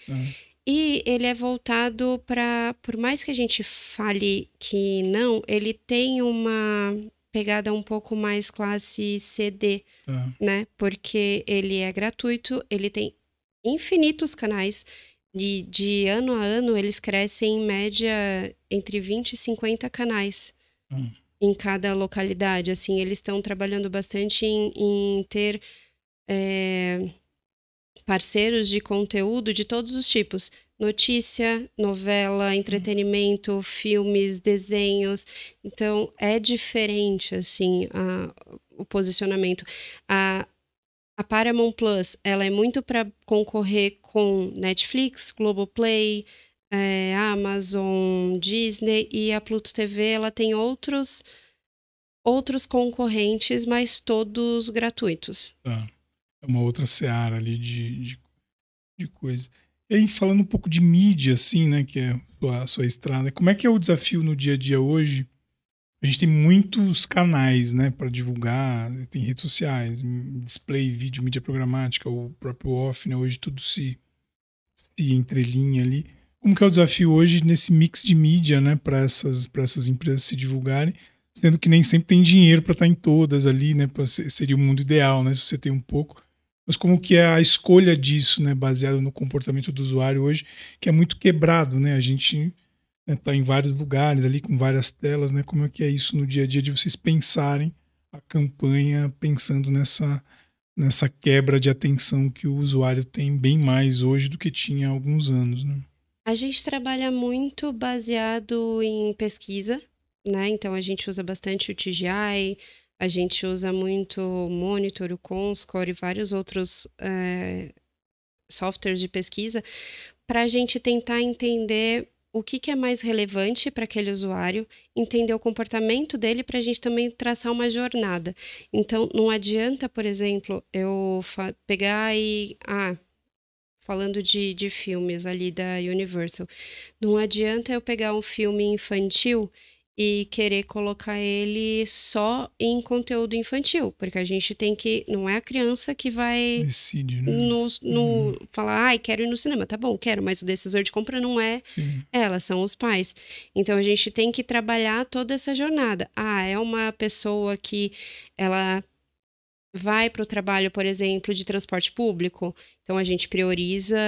B: E ele é voltado para, por mais que a gente fale que não, ele tem uma pegada um pouco mais classe CD,
A: Tá.
B: né? Porque ele é gratuito, ele tem infinitos canais. De ano a ano, eles crescem em média entre 20 e 50 canais
A: Hum.
B: em cada localidade. Assim, eles estão trabalhando bastante em ter parceiros de conteúdo de todos os tipos. Notícia, novela, entretenimento, filmes, desenhos. Então, é diferente, assim, o posicionamento. A Paramount Plus, ela é muito para concorrer com Netflix, Globoplay, Amazon, Disney, e a Pluto TV, ela tem outros concorrentes, mas todos gratuitos.
A: Tá. É uma outra seara ali de coisa. E aí, falando um pouco de mídia, assim, né, que é a sua estrada, como é que é o desafio no dia a dia hoje? A gente tem muitos canais, né, para divulgar, tem redes sociais, display, vídeo, mídia programática, o próprio off, né, hoje tudo se entrelinha ali. Como que é o desafio hoje nesse mix de mídia, né, para essas empresas se divulgarem, sendo que nem sempre tem dinheiro para estar em todas ali, né, seria o mundo ideal, né, se você tem um pouco. Mas como que é a escolha disso, né, baseado no comportamento do usuário hoje, que é muito quebrado, né, a gente tá em vários lugares ali, com várias telas, né, como é que é isso no dia a dia de vocês pensarem a campanha pensando nessa quebra de atenção que o usuário tem bem mais hoje do que tinha há alguns anos, né?
B: A gente trabalha muito baseado em pesquisa, né? Então, a gente usa bastante o TGI, a gente usa muito o Monitor, o Comscore e vários outros softwares de pesquisa para a gente tentar entender o que é mais relevante para aquele usuário, entender o comportamento dele para a gente também traçar uma jornada. Então, não adianta, por exemplo, eu pegar e... falando de filmes ali da Universal, não adianta eu pegar um filme infantil e querer colocar ele só em conteúdo infantil, porque a gente tem que... Não é a criança que vai
A: Decide, né?
B: falar, ai, quero ir no cinema. Tá bom, quero, mas o decisor de compra não é
A: Sim.
B: ela, são os pais. Então, a gente tem que trabalhar toda essa jornada. É uma pessoa que ela vai para o trabalho, por exemplo, de transporte público. Então, a gente prioriza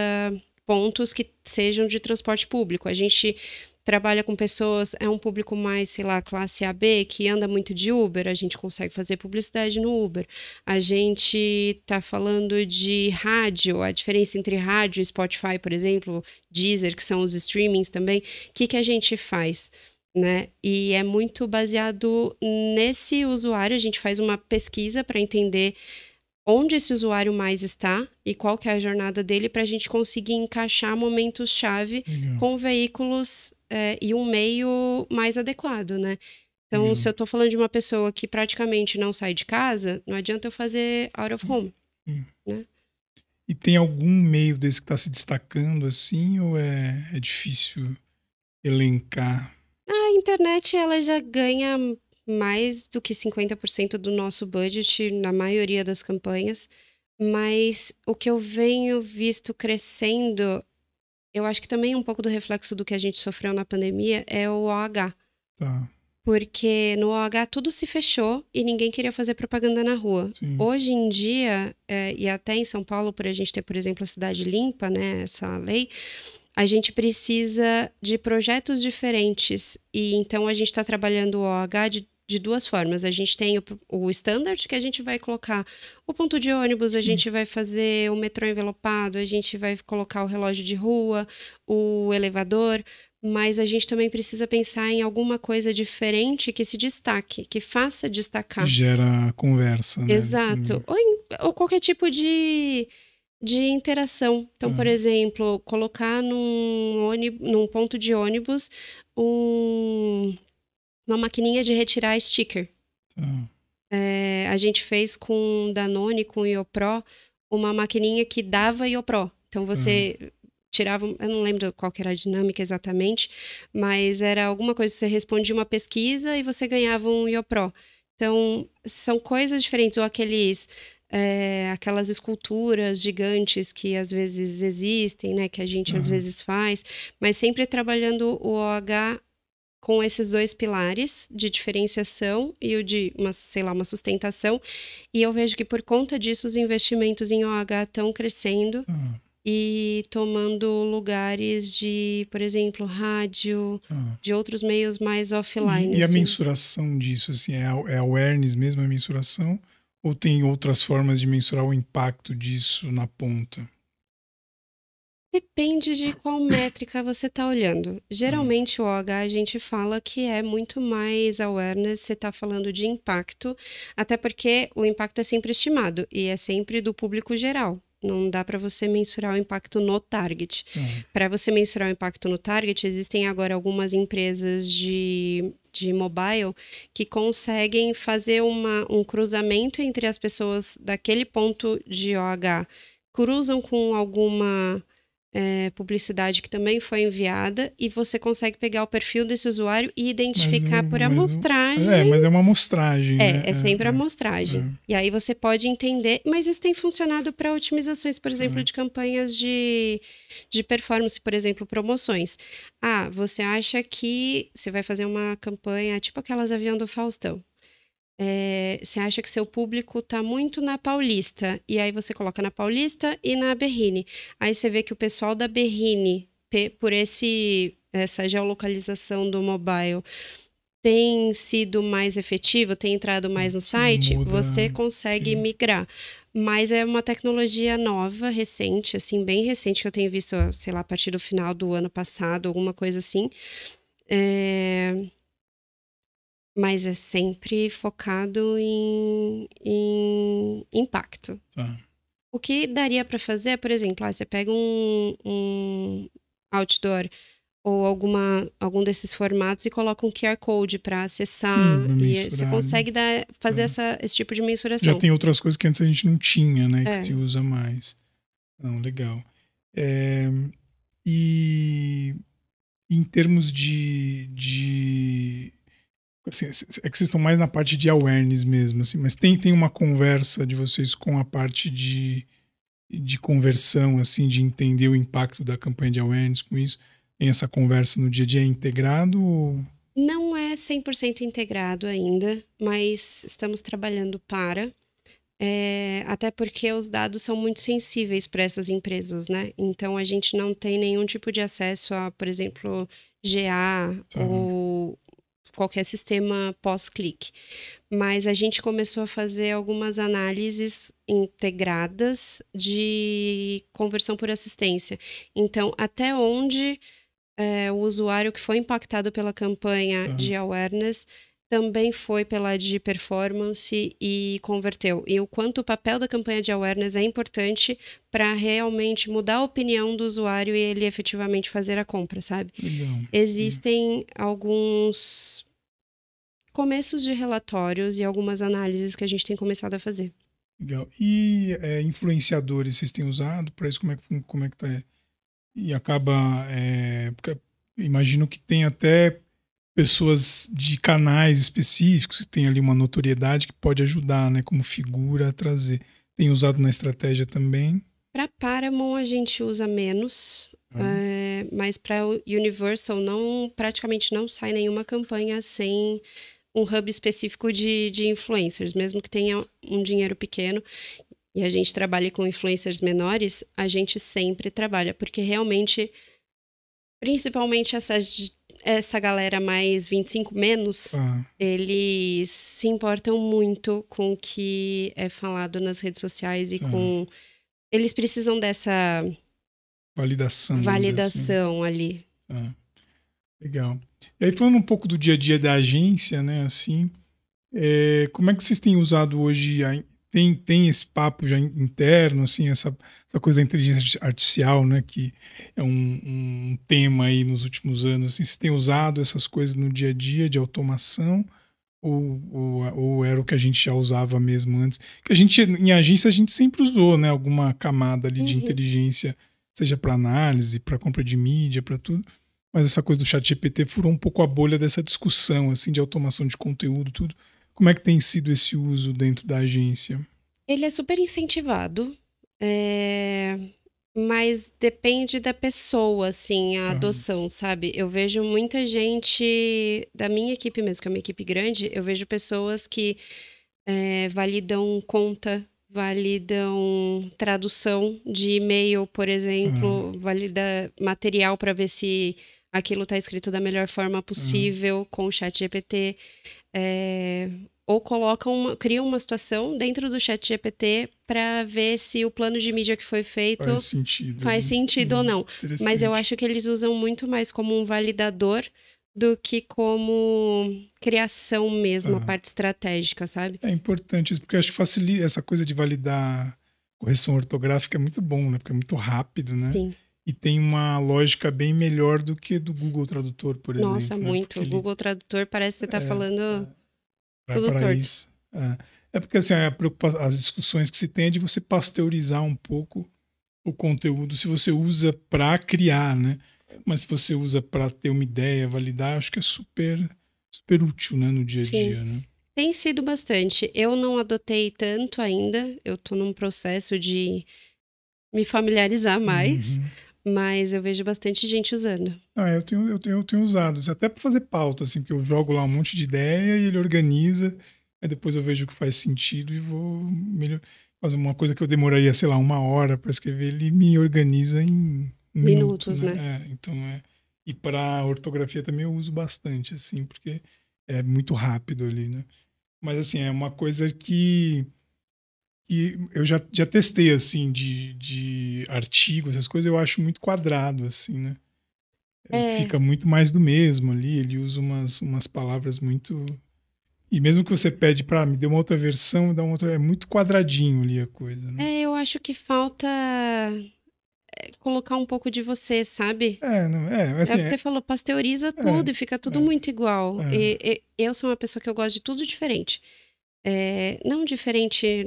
B: pontos que sejam de transporte público. A gente trabalha com pessoas, é um público mais, sei lá, classe AB, que anda muito de Uber, a gente consegue fazer publicidade no Uber. A gente tá falando de rádio, a diferença entre rádio e Spotify, por exemplo, Deezer, que são os streamings também. O que a gente faz? Né? E é muito baseado nesse usuário. A gente faz uma pesquisa para entender onde esse usuário mais está e qual que é a jornada dele para a gente conseguir encaixar momentos-chave com veículos e um meio mais adequado, né? Então, se eu estou falando de uma pessoa que praticamente não sai de casa, não adianta eu fazer out of home, né?
A: E tem algum meio desse que está se destacando assim, ou é difícil elencar?
B: A internet, ela já ganha mais do que 50% do nosso budget na maioria das campanhas, mas o que eu venho visto crescendo, eu acho que também um pouco do reflexo do que a gente sofreu na pandemia é o OH.
A: Tá.
B: Porque no OH tudo se fechou e ninguém queria fazer propaganda na rua.
A: Sim.
B: Hoje em dia, e até em São Paulo, por a gente ter, por exemplo, a cidade limpa, né, essa lei, a gente precisa de projetos diferentes. E então a gente está trabalhando o OH de duas formas. A gente tem o standard, que a gente vai colocar o ponto de ônibus, a gente vai fazer o metrô envelopado, a gente vai colocar o relógio de rua, o elevador, mas a gente também precisa pensar em alguma coisa diferente que se destaque, que faça destacar.
A: Gera conversa, né?
B: Exato. Ou qualquer tipo de interação. Então, por exemplo, colocar num ponto de ônibus uma maquininha de retirar sticker. A gente fez com Danone, com Iopro, uma maquininha que dava Iopro. Então, você tirava... Eu não lembro qual que era a dinâmica exatamente, mas era alguma coisa, você respondia uma pesquisa e você ganhava um Iopro. Então, são coisas diferentes. Ou aqueles aquelas esculturas gigantes que às vezes existem, né, que a gente às vezes faz, mas sempre trabalhando o OH com esses dois pilares de diferenciação e o de uma sustentação. E eu vejo que por conta disso os investimentos em OH estão crescendo e tomando lugares de, por exemplo, rádio, de outros meios mais offline.
A: E a mensuração disso, assim, é awareness mesmo, a mensuração? Ou tem outras formas de mensurar o impacto disso na ponta?
B: Depende de qual métrica você está olhando. Geralmente o OH a gente fala que é muito mais awareness, você está falando de impacto, até porque o impacto é sempre estimado e é sempre do público geral. Não dá para você mensurar o impacto no target. Para você mensurar o impacto no target, existem agora algumas empresas de mobile que conseguem fazer um cruzamento entre as pessoas daquele ponto de OH, cruzam com alguma publicidade que também foi enviada e você consegue pegar o perfil desse usuário e identificar por amostragem.
A: Mas é uma amostragem, né?
B: É sempre amostragem. E aí você pode entender, mas isso tem funcionado para otimizações, por exemplo, de campanhas de performance, por exemplo, promoções. Você acha que você vai fazer uma campanha tipo aquelas avião do Faustão. Você acha que seu público está muito na Paulista, e aí você coloca na Paulista e na Berrine. Aí você vê que o pessoal da Berrine, por essa geolocalização do mobile, tem sido mais efetivo, tem entrado mais no site, você consegue migrar. Mas é uma tecnologia nova, recente, assim, bem recente, que eu tenho visto, sei lá, a partir do final do ano passado, alguma coisa assim. Mas é sempre focado em impacto. O que daria para fazer é, por exemplo, você pega um outdoor ou algum desses formatos e coloca um QR Code para acessar. E você consegue fazer esse tipo de mensuração.
A: Já tem outras coisas que antes a gente não tinha, né? Que se usa mais. Não, legal. E em termos de assim, é que vocês estão mais na parte de awareness mesmo, assim, mas tem uma conversa de vocês com a parte de conversão, assim, de entender o impacto da campanha de awareness com isso? Tem essa conversa no dia a dia integrado? Ou...
B: Não é 100% integrado ainda, mas estamos trabalhando para. Até porque os dados são muito sensíveis para essas empresas, né? Então, a gente não tem nenhum tipo de acesso a, por exemplo, GA ou qualquer sistema pós-clique. Mas a gente começou a fazer algumas análises integradas de conversão por assistência. Então, até onde o usuário que foi impactado pela campanha de awareness também foi pela de performance e converteu. E o quanto o papel da campanha de awareness é importante para realmente mudar a opinião do usuário e ele efetivamente fazer a compra, sabe?
A: Legal.
B: Existem alguns começos de relatórios e algumas análises que a gente tem começado a fazer.
A: Legal. E influenciadores, vocês têm usado para isso? Como é que tá? E acaba... porque imagino que tem até pessoas de canais específicos que tem ali uma notoriedade que pode ajudar, né, como figura a trazer. Tem usado na estratégia também?
B: Para Paramount a gente usa menos, mas para Universal praticamente não sai nenhuma campanha sem um hub específico de influencers, mesmo que tenha um dinheiro pequeno e a gente trabalhe com influencers menores, a gente sempre trabalha, porque realmente, principalmente essa galera mais 25 menos, eles se importam muito com o que é falado nas redes sociais e eles precisam dessa validação ali.
A: Legal. E aí, falando um pouco do dia a dia da agência, né, assim, como é que vocês têm usado hoje? Tem esse papo já interno, assim, essa coisa da inteligência artificial, né, que é um tema aí nos últimos anos. Assim, vocês têm usado essas coisas no dia a dia de automação? Ou era o que a gente já usava mesmo antes? Que em agência, a gente sempre usou, né, alguma camada ali de inteligência, seja para análise, para compra de mídia, para tudo. Mas essa coisa do ChatGPT furou um pouco a bolha dessa discussão, assim, de automação de conteúdo, tudo. Como é que tem sido esse uso dentro da agência?
B: Ele é super incentivado, mas depende da pessoa, assim, a
A: Tá.
B: adoção, sabe? Eu vejo muita gente da minha equipe mesmo, que é uma equipe grande, eu vejo pessoas que validam conta, validam tradução de e-mail, por
A: Tá.
B: exemplo, valida material para ver se aquilo está escrito da melhor forma possível com o chat GPT. Ou criam uma situação dentro do chat GPT para ver se o plano de mídia que foi feito
A: Faz sentido
B: faz
A: ali.
B: sentido ou não. Mas eu
A: Interessante.
B: acho que eles usam muito mais como um validador do que como criação mesmo, a
A: Tá.
B: parte estratégica, sabe?
A: É importante isso, porque eu acho que facilita essa coisa de validar correção ortográfica é muito bom, né? Porque é muito rápido, né?
B: Sim.
A: E tem uma lógica bem melhor do que do Google Tradutor, por
B: Nossa,
A: exemplo, né?
B: muito.
A: Porque
B: O
A: ele
B: Google Tradutor parece que você tá falando
A: vai
B: tudo
A: para
B: torto.
A: isso. É porque assim, as discussões que se tem é de você pasteurizar um pouco o conteúdo se você usa para criar, né? Mas se você usa para ter uma ideia, validar, acho que é super, super útil, né, no dia a
B: Sim.
A: dia, né?
B: Tem sido bastante. Eu não adotei tanto ainda. Eu tô num processo de me familiarizar mais,
A: Uhum.
B: mas eu vejo bastante gente usando.
A: Eu tenho usado, até para fazer pauta, assim, que eu jogo lá um monte de ideia e ele organiza, aí depois eu vejo o que faz sentido e vou melhor fazer uma coisa que eu demoraria, sei lá, 1 hora para escrever, ele me organiza em minutos,
B: Minutos,
A: né?
B: né?
A: Então e para ortografia também eu uso bastante, assim, porque é muito rápido ali, né? Mas assim, é uma coisa que eu já testei, assim, de artigo, essas coisas, eu acho muito quadrado, assim, né?
B: É,
A: Fica muito mais do mesmo ali, ele usa umas palavras muito. E mesmo que você pede para me dê uma outra versão, dá uma outra, é muito quadradinho ali a coisa, né?
B: eu acho que falta colocar um pouco de você, sabe?
A: Não,
B: É o
A: assim,
B: que você falou, pasteuriza
A: é,
B: tudo e fica tudo
A: é,
B: muito igual.
A: é,
B: Eu sou uma pessoa que eu gosto de tudo diferente. Não diferente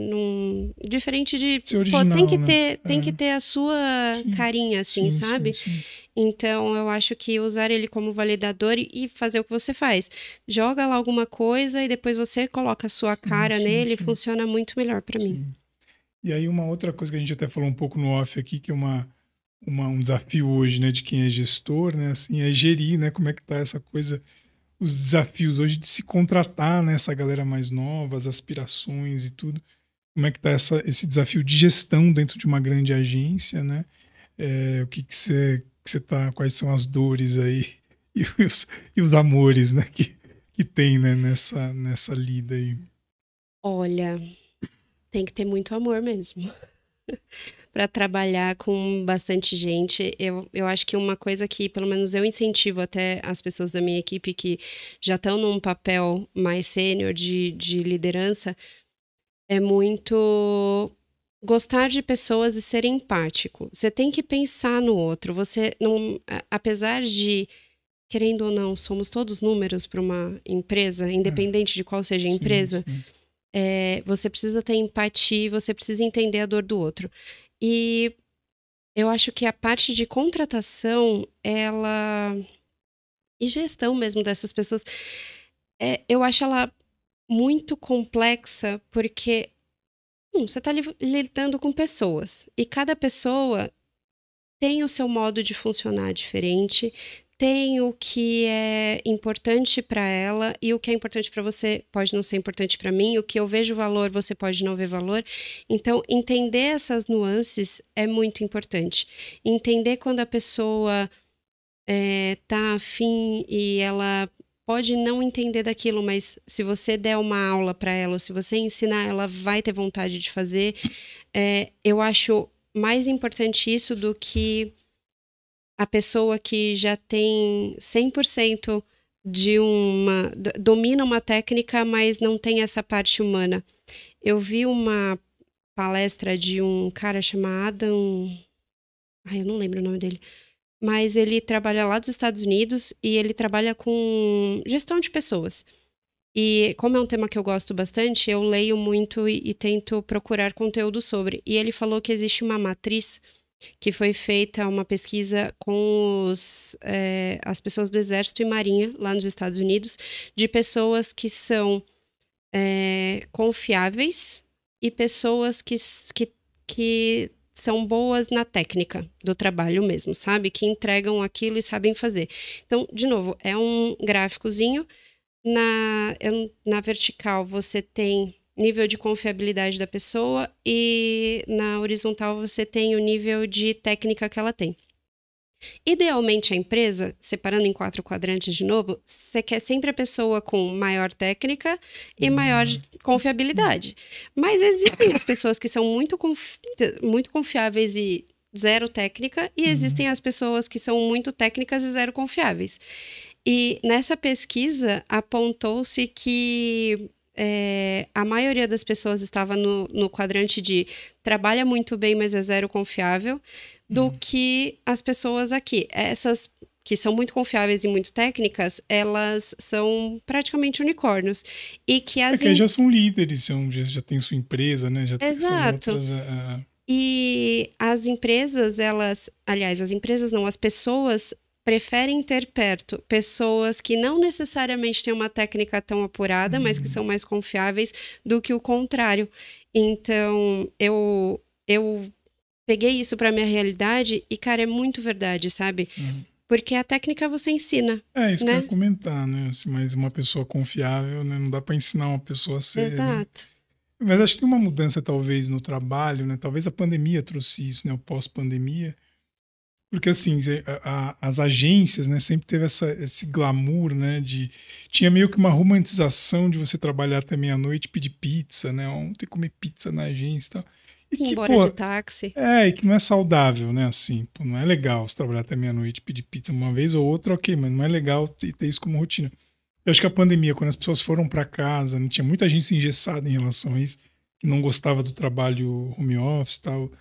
B: diferente de,
A: ser
B: pô,
A: original, né?
B: tem que ter a sua
A: Sim,
B: carinha, assim,
A: sim, sim,
B: sabe?
A: sim.
B: Então, eu acho que usar ele como validador e fazer o que você faz. Joga lá alguma coisa e depois você coloca a sua
A: Sim,
B: cara
A: sim,
B: nele,
A: sim,
B: funciona muito melhor pra mim.
A: sim. E aí uma outra coisa que a gente até falou um pouco no off aqui, que é um desafio hoje, né, de quem é gestor, né, assim, é gerir, né, como é que tá essa coisa, os desafios hoje de se contratar, né, essa galera mais nova, as aspirações e tudo. Como é que tá esse desafio de gestão dentro de uma grande agência, né? O que você tá, quais são as dores aí e os amores, né, que tem, né, nessa lida aí.
B: Olha, tem que ter muito amor mesmo. Para trabalhar com bastante gente. Eu acho que uma coisa que, pelo menos, eu incentivo até as pessoas da minha equipe que já estão num papel mais sênior de liderança é muito gostar de pessoas e ser empático. Você tem que pensar no outro. Você não, apesar de, querendo ou não, somos todos números para uma empresa,
A: É,
B: independente de qual seja a
A: sim,
B: empresa,
A: sim.
B: você precisa ter empatia, você precisa entender a dor do outro. E eu acho que a parte de contratação, ela. E gestão mesmo dessas pessoas, eu acho ela muito complexa, porque você está lidando com pessoas. E cada pessoa tem o seu modo de funcionar diferente, tem o que é importante para ela e o que é importante para você pode não ser importante para mim, o que eu vejo valor você pode não ver valor. Então, entender essas nuances é muito importante. Entender quando a pessoa tá afim e ela pode não entender daquilo, mas se você der uma aula para ela, ou se você ensinar, ela vai ter vontade de fazer. Eu acho mais importante isso do que a pessoa que já tem 100% domina uma técnica, mas não tem essa parte humana. Eu vi uma palestra de um cara chamado Adam, eu não lembro o nome dele, mas ele trabalha lá dos Estados Unidos e ele trabalha com gestão de pessoas. E como é um tema que eu gosto bastante, eu leio muito e tento procurar conteúdo sobre. E ele falou que existe uma matriz que foi feita uma pesquisa com as pessoas do Exército e Marinha, lá nos Estados Unidos, de pessoas que são confiáveis e pessoas que são boas na técnica do trabalho mesmo, sabe? Que entregam aquilo e sabem fazer. Então, de novo, é um gráficozinho. Na vertical, você tem nível de confiabilidade da pessoa e na horizontal, você tem o nível de técnica que ela tem. Idealmente, a empresa, separando em 4 quadrantes de novo, você quer sempre a pessoa com maior técnica e maior confiabilidade. Mas existem as pessoas que são muito confiáveis e zero técnica, e existem as pessoas que são muito técnicas e zero confiáveis. E nessa pesquisa, apontou-se que a maioria das pessoas estava no quadrante de trabalha muito bem, mas é zero confiável, do que as pessoas aqui. Essas que são muito confiáveis e muito técnicas, elas são praticamente unicórnios. E que
A: que já são líderes, já tem sua empresa, né?
B: Exato.
A: São outras,
B: E as empresas, as empresas não, as pessoas preferem ter perto pessoas que não necessariamente têm uma técnica tão apurada, mas que são mais confiáveis, do que o contrário. Então, eu peguei isso para minha realidade e, cara, é muito verdade, sabe? Porque a técnica você ensina.
A: Isso, né? Que eu ia comentar, né? Mas uma pessoa confiável, né? Não dá para ensinar uma pessoa a ser.
B: Exato.
A: Né? Mas acho que tem uma mudança, talvez, no trabalho, né? Talvez a pandemia trouxe isso, né? O pós-pandemia. Porque, assim, as agências, né, sempre teve esse glamour, né, tinha meio que uma romantização de você trabalhar até meia-noite e pedir pizza, né, ontem comer pizza na agência e tal. E que,
B: embora de táxi.
A: E que não é saudável, né, assim, não é legal você trabalhar até meia-noite e pedir pizza uma vez ou outra, ok, mas não é legal ter isso como rotina. Eu acho que a pandemia, quando as pessoas foram para casa, né, tinha muita gente engessada em relação a isso, que não gostava do trabalho home office e tal.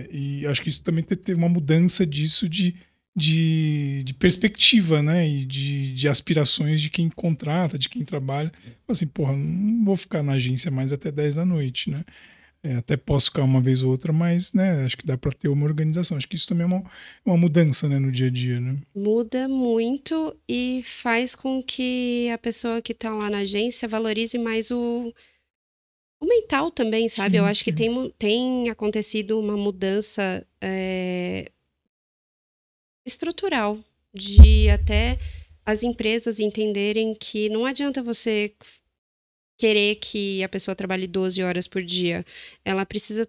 A: E acho que isso também teve uma mudança disso de perspectiva, né? E de aspirações de quem contrata, de quem trabalha. Assim, porra, não vou ficar na agência mais até 10 da noite, né? Até posso ficar uma vez ou outra, mas, né, acho que dá para ter uma organização. Acho que isso também é uma mudança, né, no dia a dia, né?
B: Muda muito e faz com que a pessoa que está lá na agência valorize mais o mental também, sabe?
A: Sim,
B: eu acho que
A: sim.
B: tem acontecido uma mudança estrutural de até as empresas entenderem que não adianta você querer que a pessoa trabalhe 12 horas por dia. Ela precisa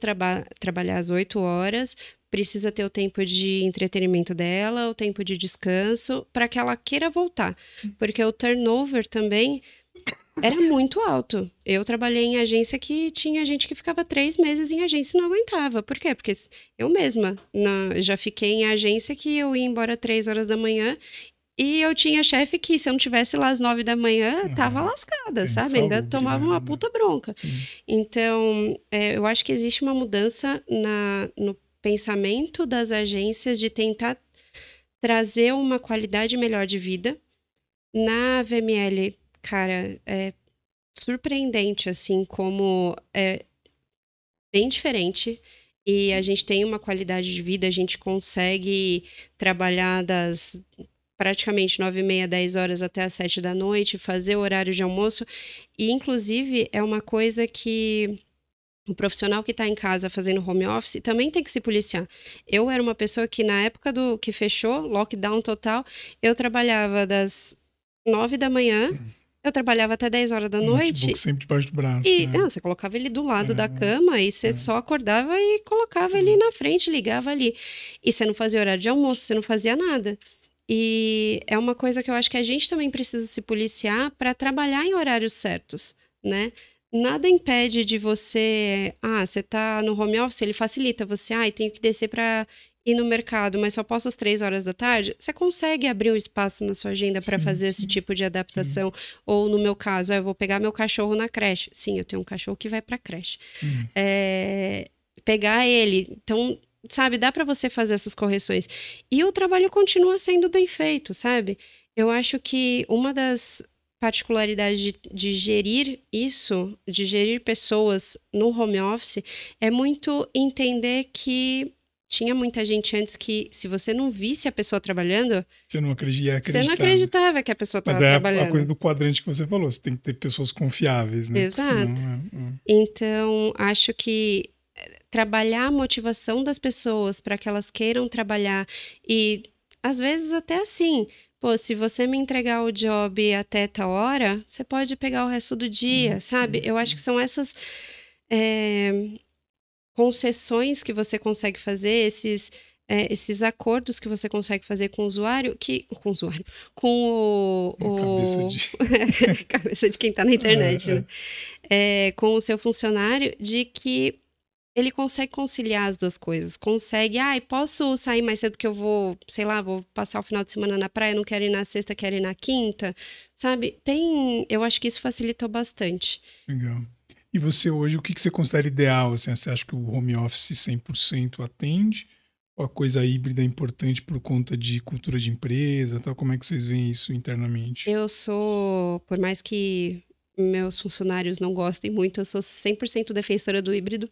B: trabalhar as 8 horas, precisa ter o tempo de entretenimento dela, o tempo de descanso, para que ela queira voltar. Porque o turnover também era muito alto. Eu trabalhei em agência que tinha gente que ficava 3 meses em agência e não aguentava. Por quê? Porque eu mesma já fiquei em agência que eu ia embora 3 horas da manhã e eu tinha chefe que, se eu não tivesse lá às 9 da manhã, tava lascada, sabe? Ainda tomava uma puta bronca. Então, eu acho que existe uma mudança no pensamento das agências de tentar trazer uma qualidade melhor de vida. Na VML, cara, é surpreendente, assim, como é bem diferente. E a gente tem uma qualidade de vida, a gente consegue trabalhar das praticamente 9h30, 10 horas até as 7 da noite, fazer o horário de almoço. E, inclusive, é uma coisa que o profissional que está em casa fazendo home office também tem que se policiar. Eu era uma pessoa que, na época do que fechou, lockdown total, eu trabalhava das 9 da manhã, eu trabalhava até 10 horas da noite.
A: Notebook sempre debaixo do braço.
B: E
A: né?
B: não, você colocava ele do lado da cama e você só acordava e colocava ele na frente, ligava ali. E você não fazia horário de almoço, você não fazia nada. E é uma coisa que eu acho que a gente também precisa se policiar para trabalhar em horários certos, né? Nada impede de você... você tá no home office, ele facilita você. Tenho que descer para ir no mercado, mas só posso às 3 horas da tarde. Você consegue abrir um espaço na sua agenda para fazer esse tipo de adaptação? Ou, no meu caso, eu vou pegar meu cachorro na creche. Sim, eu tenho um cachorro que vai para creche. Pegar ele... Então... Sabe, dá para você fazer essas correções. E o trabalho continua sendo bem feito, sabe? Eu acho que uma das particularidades de gerir isso, de gerir pessoas no home office, é muito entender que tinha muita gente antes que, se você não visse a pessoa trabalhando,
A: Você não acreditava.
B: você não acreditava que a pessoa
A: Mas
B: estava
A: é
B: trabalhando.
A: a coisa do quadrante que você falou, você tem que ter pessoas confiáveis, né?
B: Exato. Então, acho que trabalhar a motivação das pessoas para que elas queiram trabalhar e, às vezes, até assim, pô, se você me entregar o job até tal hora, você pode pegar o resto do dia, sabe? Eu acho que são essas concessões que você consegue fazer, esses acordos que você consegue fazer com o usuário, com cabeça de quem tá na internet, né? Com o seu funcionário, de que ele consegue conciliar as duas coisas. Consegue, posso sair mais cedo porque eu vou, sei lá, vou passar o final de semana na praia, não quero ir na sexta, quero ir na quinta, sabe? Eu acho que isso facilitou bastante.
A: Legal. E você hoje, o que você considera ideal? Assim, você acha que o home office 100% atende? Ou a coisa híbrida é importante por conta de cultura de empresa? Tal? Como é que vocês veem isso internamente?
B: Eu sou, por mais que meus funcionários não gostem muito, eu sou 100% defensora do híbrido.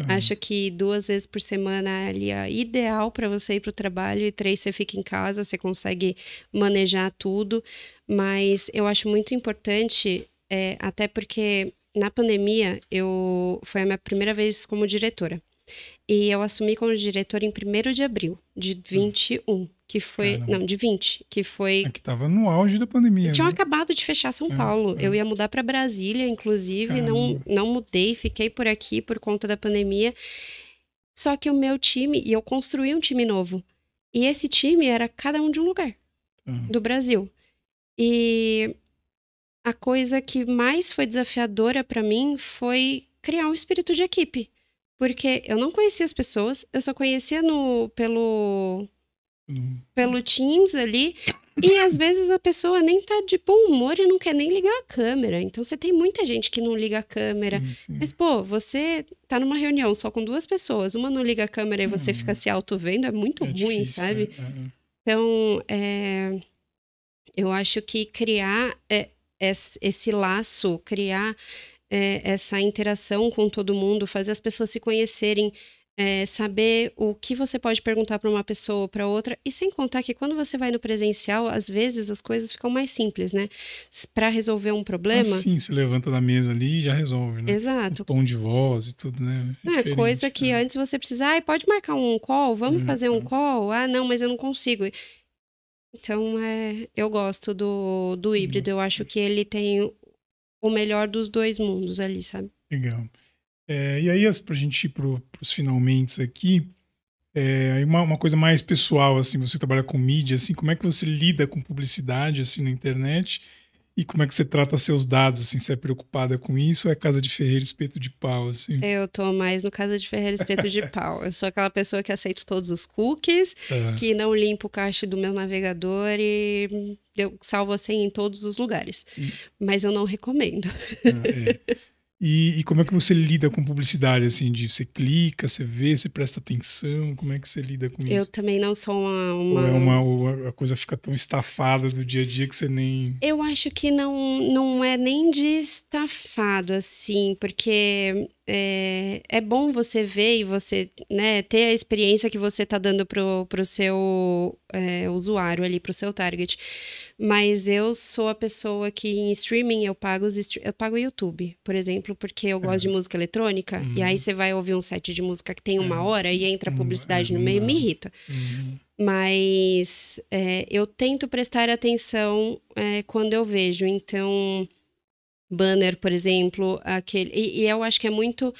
B: Acho que 2 vezes por semana ali é ideal para você ir para o trabalho e 3 você fica em casa, você consegue manejar tudo. Mas eu acho muito importante, até porque na pandemia foi a minha primeira vez como diretora. E eu assumi como diretora em 1º de abril de 21, que foi...
A: Caramba.
B: Não, de 20, que foi...
A: Que tava no auge da pandemia.
B: Tinham
A: né?
B: acabado de fechar São Paulo. Eu ia mudar para Brasília, inclusive. Não mudei, fiquei por aqui por conta da pandemia. Só que o meu time... E eu construí um time novo. E esse time era cada um de um lugar do Brasil. E a coisa que mais foi desafiadora para mim foi criar um espírito de equipe. Porque eu não conhecia as pessoas, eu só conhecia pelo Teams ali, e às vezes a pessoa nem tá de bom humor e não quer nem ligar a câmera. Então você tem muita gente que não liga a câmera. Sim. Mas, pô, você tá numa reunião só com 2 pessoas, uma não liga a câmera e você fica se auto-vendo, é muito ruim, difícil, sabe? Então, eu acho que criar esse laço, criar essa interação com todo mundo, fazer as pessoas se conhecerem, saber o que você pode perguntar para uma pessoa ou para outra, e sem contar que quando você vai no presencial, às vezes as coisas ficam mais simples, né? Para resolver um problema...
A: Sim, se levanta da mesa ali e já resolve, né?
B: Exato.
A: O tom de voz e tudo, né?
B: Coisa que antes você precisa, pode marcar um call? Vamos fazer um call? Não, mas eu não consigo. Então, eu gosto do híbrido, eu acho que ele tem o melhor dos 2 mundos ali, sabe?
A: Legal. E aí, pra gente ir pros finalmente aqui, uma coisa mais pessoal, assim, você trabalha com mídia, assim, como é que você lida com publicidade, assim, na internet? E como é que você trata seus dados, assim, você é preocupada com isso ou é casa de ferreiro, espeto de pau, assim?
B: Eu tô mais no casa de ferreiro, espeto de pau. Eu sou aquela pessoa que aceita todos os cookies, que não limpa o cache do meu navegador e eu salvo assim em todos os lugares. Mas eu não recomendo.
A: E como é que você lida com publicidade, assim, de você clica, você vê, você presta atenção, como é que você lida com isso?
B: Eu também não sou uma...
A: Ou a coisa fica tão estafada do dia a dia que você nem...
B: Eu acho que não é nem de estafado, assim, porque é bom você ver e você, né, ter a experiência que você tá dando pro seu usuário ali, pro seu target. Mas eu sou a pessoa que em streaming eu pago o YouTube, por exemplo, porque eu gosto de música eletrônica, e aí você vai ouvir um set de música que tem 1 hora e entra publicidade no meio, me irrita. Mas eu tento prestar atenção quando eu vejo. Então, banner, por exemplo, e eu acho que é muito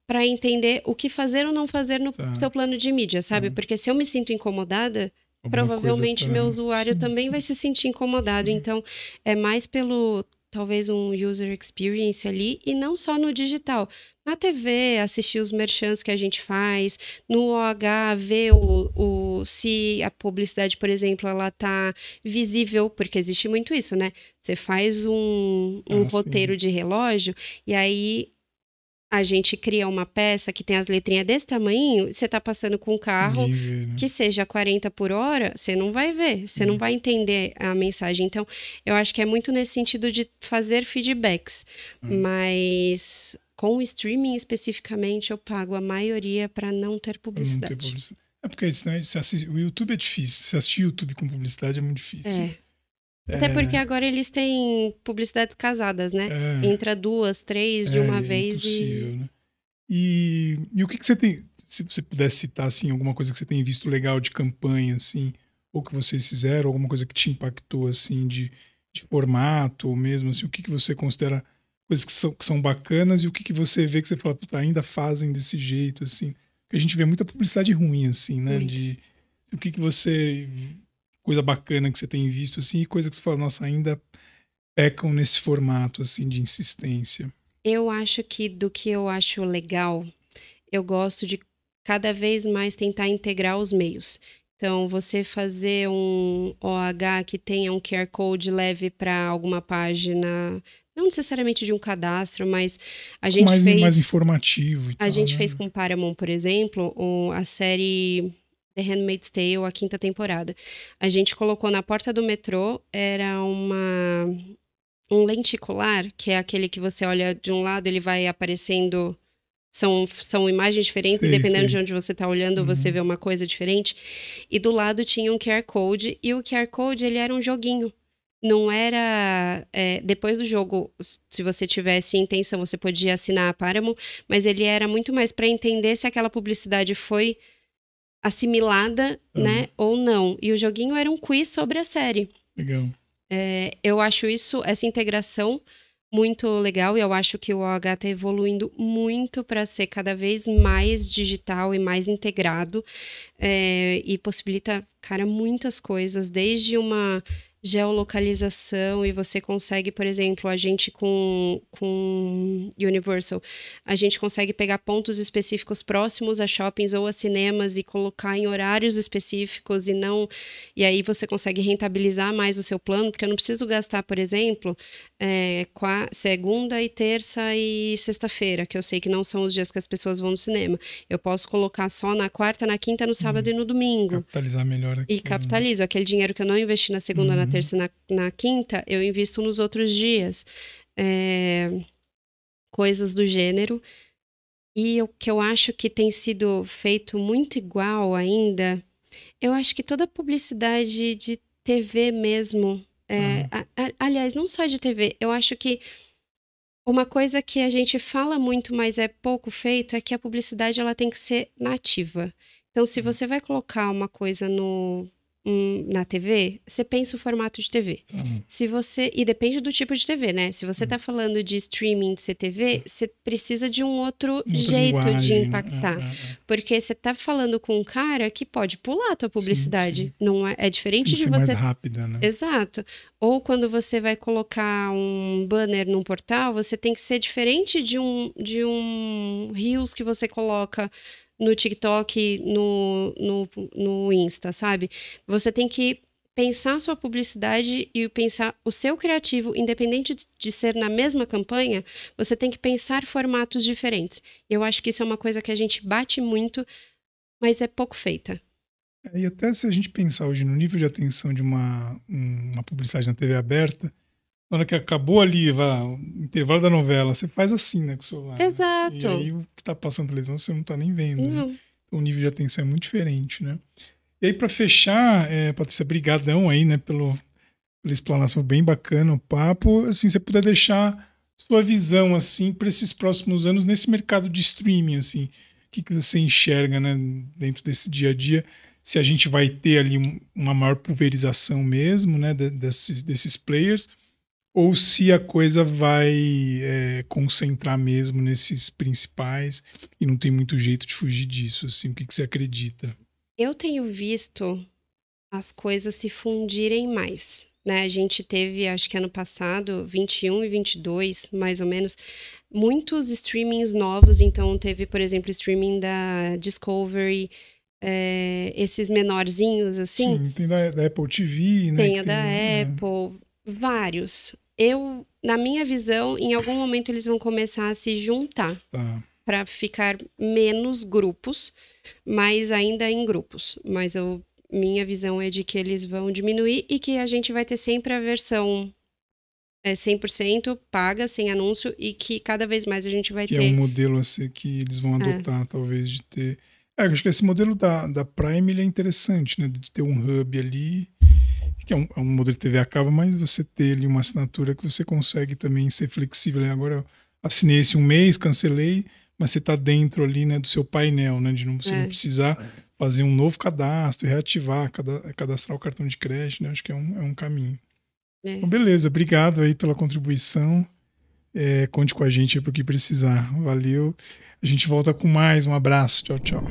B: para entender o que fazer ou não fazer no seu plano de mídia, sabe? Porque se eu me sinto incomodada, provavelmente meu usuário também vai se sentir incomodado. Então, é mais pelo, talvez, um user experience ali, e não só no digital. Na TV, assistir os merchants que a gente faz, no OH, ver se a publicidade, por exemplo, ela tá visível, porque existe muito isso, né? Você faz um roteiro de relógio, e aí a gente cria uma peça que tem as letrinhas desse tamanho, você tá passando com um carro que seja 40 por hora, você não vai ver, você não vai entender a mensagem. Então, eu acho que é muito nesse sentido de fazer feedbacks. Mas com o streaming especificamente, eu pago a maioria para não ter publicidade.
A: É porque né, o YouTube é difícil. Se assistir YouTube com publicidade é muito difícil.
B: Até porque agora eles têm publicidades casadas, né? Entra 2, 3 de uma vez
A: impossível, né? E o que você tem... Se você pudesse citar, assim, alguma coisa que você tenha visto legal de campanha, assim, ou que vocês fizeram, alguma coisa que te impactou, assim, de formato, ou mesmo, assim, o que você considera coisas que são bacanas e o que você vê que você fala, puta, ainda fazem desse jeito, assim. Porque a gente vê muita publicidade ruim, assim, né? O que você... Coisa bacana que você tem visto, assim, e coisa que você fala, nossa, ainda pecam nesse formato, assim, de insistência.
B: Eu acho que do que eu acho legal, eu gosto de cada vez mais tentar integrar os meios. Então, você fazer um OH que tenha um QR Code leve para alguma página, não necessariamente de um cadastro, mas a gente fez...
A: Mais informativo e tal,
B: A gente
A: né?
B: fez com Paramount, por exemplo, a série The Handmaid's Tale, a 5ª temporada. A gente colocou na porta do metrô, era um lenticular, que é aquele que você olha de um lado, ele vai aparecendo... São imagens diferentes, e dependendo de onde você está olhando, você vê uma coisa diferente. E do lado tinha um QR Code, e o QR Code, ele era um joguinho. Não era... depois do jogo, se você tivesse intenção, você podia assinar a Paramount, mas ele era muito mais para entender se aquela publicidade foi assimilada, né, ou não. E o joguinho era um quiz sobre a série.
A: Legal.
B: Eu acho essa integração muito legal, e eu acho que o OH está evoluindo muito para ser cada vez mais digital e mais integrado, e possibilita, cara, muitas coisas, desde uma geolocalização, e você consegue, por exemplo, a gente com Universal, a gente consegue pegar pontos específicos próximos a shoppings ou a cinemas e colocar em horários específicos e aí você consegue rentabilizar mais o seu plano, porque eu não preciso gastar, por exemplo, segunda e terça e sexta-feira, que eu sei que não são os dias que as pessoas vão no cinema. Eu posso colocar só na quarta, na quinta, no sábado e no domingo.
A: Capitalizar melhor aqui.
B: E capitalizo. Aquele dinheiro que eu não investi na segunda, na terça e na quinta, eu invisto nos outros dias. Coisas do gênero. E o que eu acho que tem sido feito muito igual ainda, eu acho que toda publicidade de TV mesmo, aliás, não só de TV, eu acho que uma coisa que a gente fala muito, mas é pouco feito, é que a publicidade ela tem que ser nativa. Então, se você vai colocar uma coisa na TV, você pensa o formato de TV. E depende do tipo de TV, né? Se você tá falando de streaming de CTV, você precisa de um outro jeito de impactar. Porque você tá falando com um cara que pode pular a tua publicidade. Sim. Não é diferente de você...
A: mais rápida, né?
B: Exato. Ou quando você vai colocar um banner num portal, você tem que ser diferente de um Reels que você coloca no TikTok, no Insta, sabe? Você tem que pensar a sua publicidade e pensar o seu criativo, independente de ser na mesma campanha, você tem que pensar formatos diferentes. Eu acho que isso é uma coisa que a gente bate muito, mas é pouco feita.
A: E até se a gente pensar hoje no nível de atenção de uma publicidade na TV aberta, na hora que acabou ali, o intervalo da novela, você faz assim, né, com o celular.
B: Exato.
A: E aí o que tá passando na televisão você não tá nem vendo.
B: Não.
A: Né? Então, o nível de atenção é muito diferente, né? E aí, para fechar, Patrícia, brigadão aí, né, pela explanação bem bacana, o papo. Assim, você puder deixar sua visão, assim, para esses próximos anos nesse mercado de streaming, assim, o que você enxerga, né, dentro desse dia a dia? Se a gente vai ter ali uma maior pulverização mesmo, né, desses players, ou se a coisa vai concentrar mesmo nesses principais e não tem muito jeito de fugir disso, assim, o que você acredita?
B: Eu tenho visto as coisas se fundirem mais, né? A gente teve, acho que ano passado, 21 e 22, mais ou menos, muitos streamings novos. Então, teve, por exemplo, streaming da Discovery, esses menorzinhos, assim.
A: Sim, tem da Apple TV, né?
B: Tem a da Apple, vários. Na minha visão, em algum momento eles vão começar a se juntar.
A: Tá.
B: Para ficar menos grupos, mas ainda em grupos. Mas minha visão é de que eles vão diminuir e que a gente vai ter sempre a versão 100% paga, sem anúncio, e que cada vez mais a gente vai ter...
A: Que é um modelo assim, que eles vão adotar, talvez, de ter Eu acho que esse modelo da Prime ele é interessante, né? De ter um hub ali, que é um modelo de TV a cabo, mas você ter ali uma assinatura que você consegue também ser flexível, né? Agora eu assinei esse um mês, cancelei, mas você está dentro ali, né, do seu painel, né? De você não precisar fazer um novo cadastro, reativar, cadastrar o cartão de crédito, né? Acho que é um caminho. Então, beleza, obrigado aí pela contribuição. Conte com a gente aí para o que precisar. Valeu. A gente volta com mais. Um abraço. Tchau, tchau.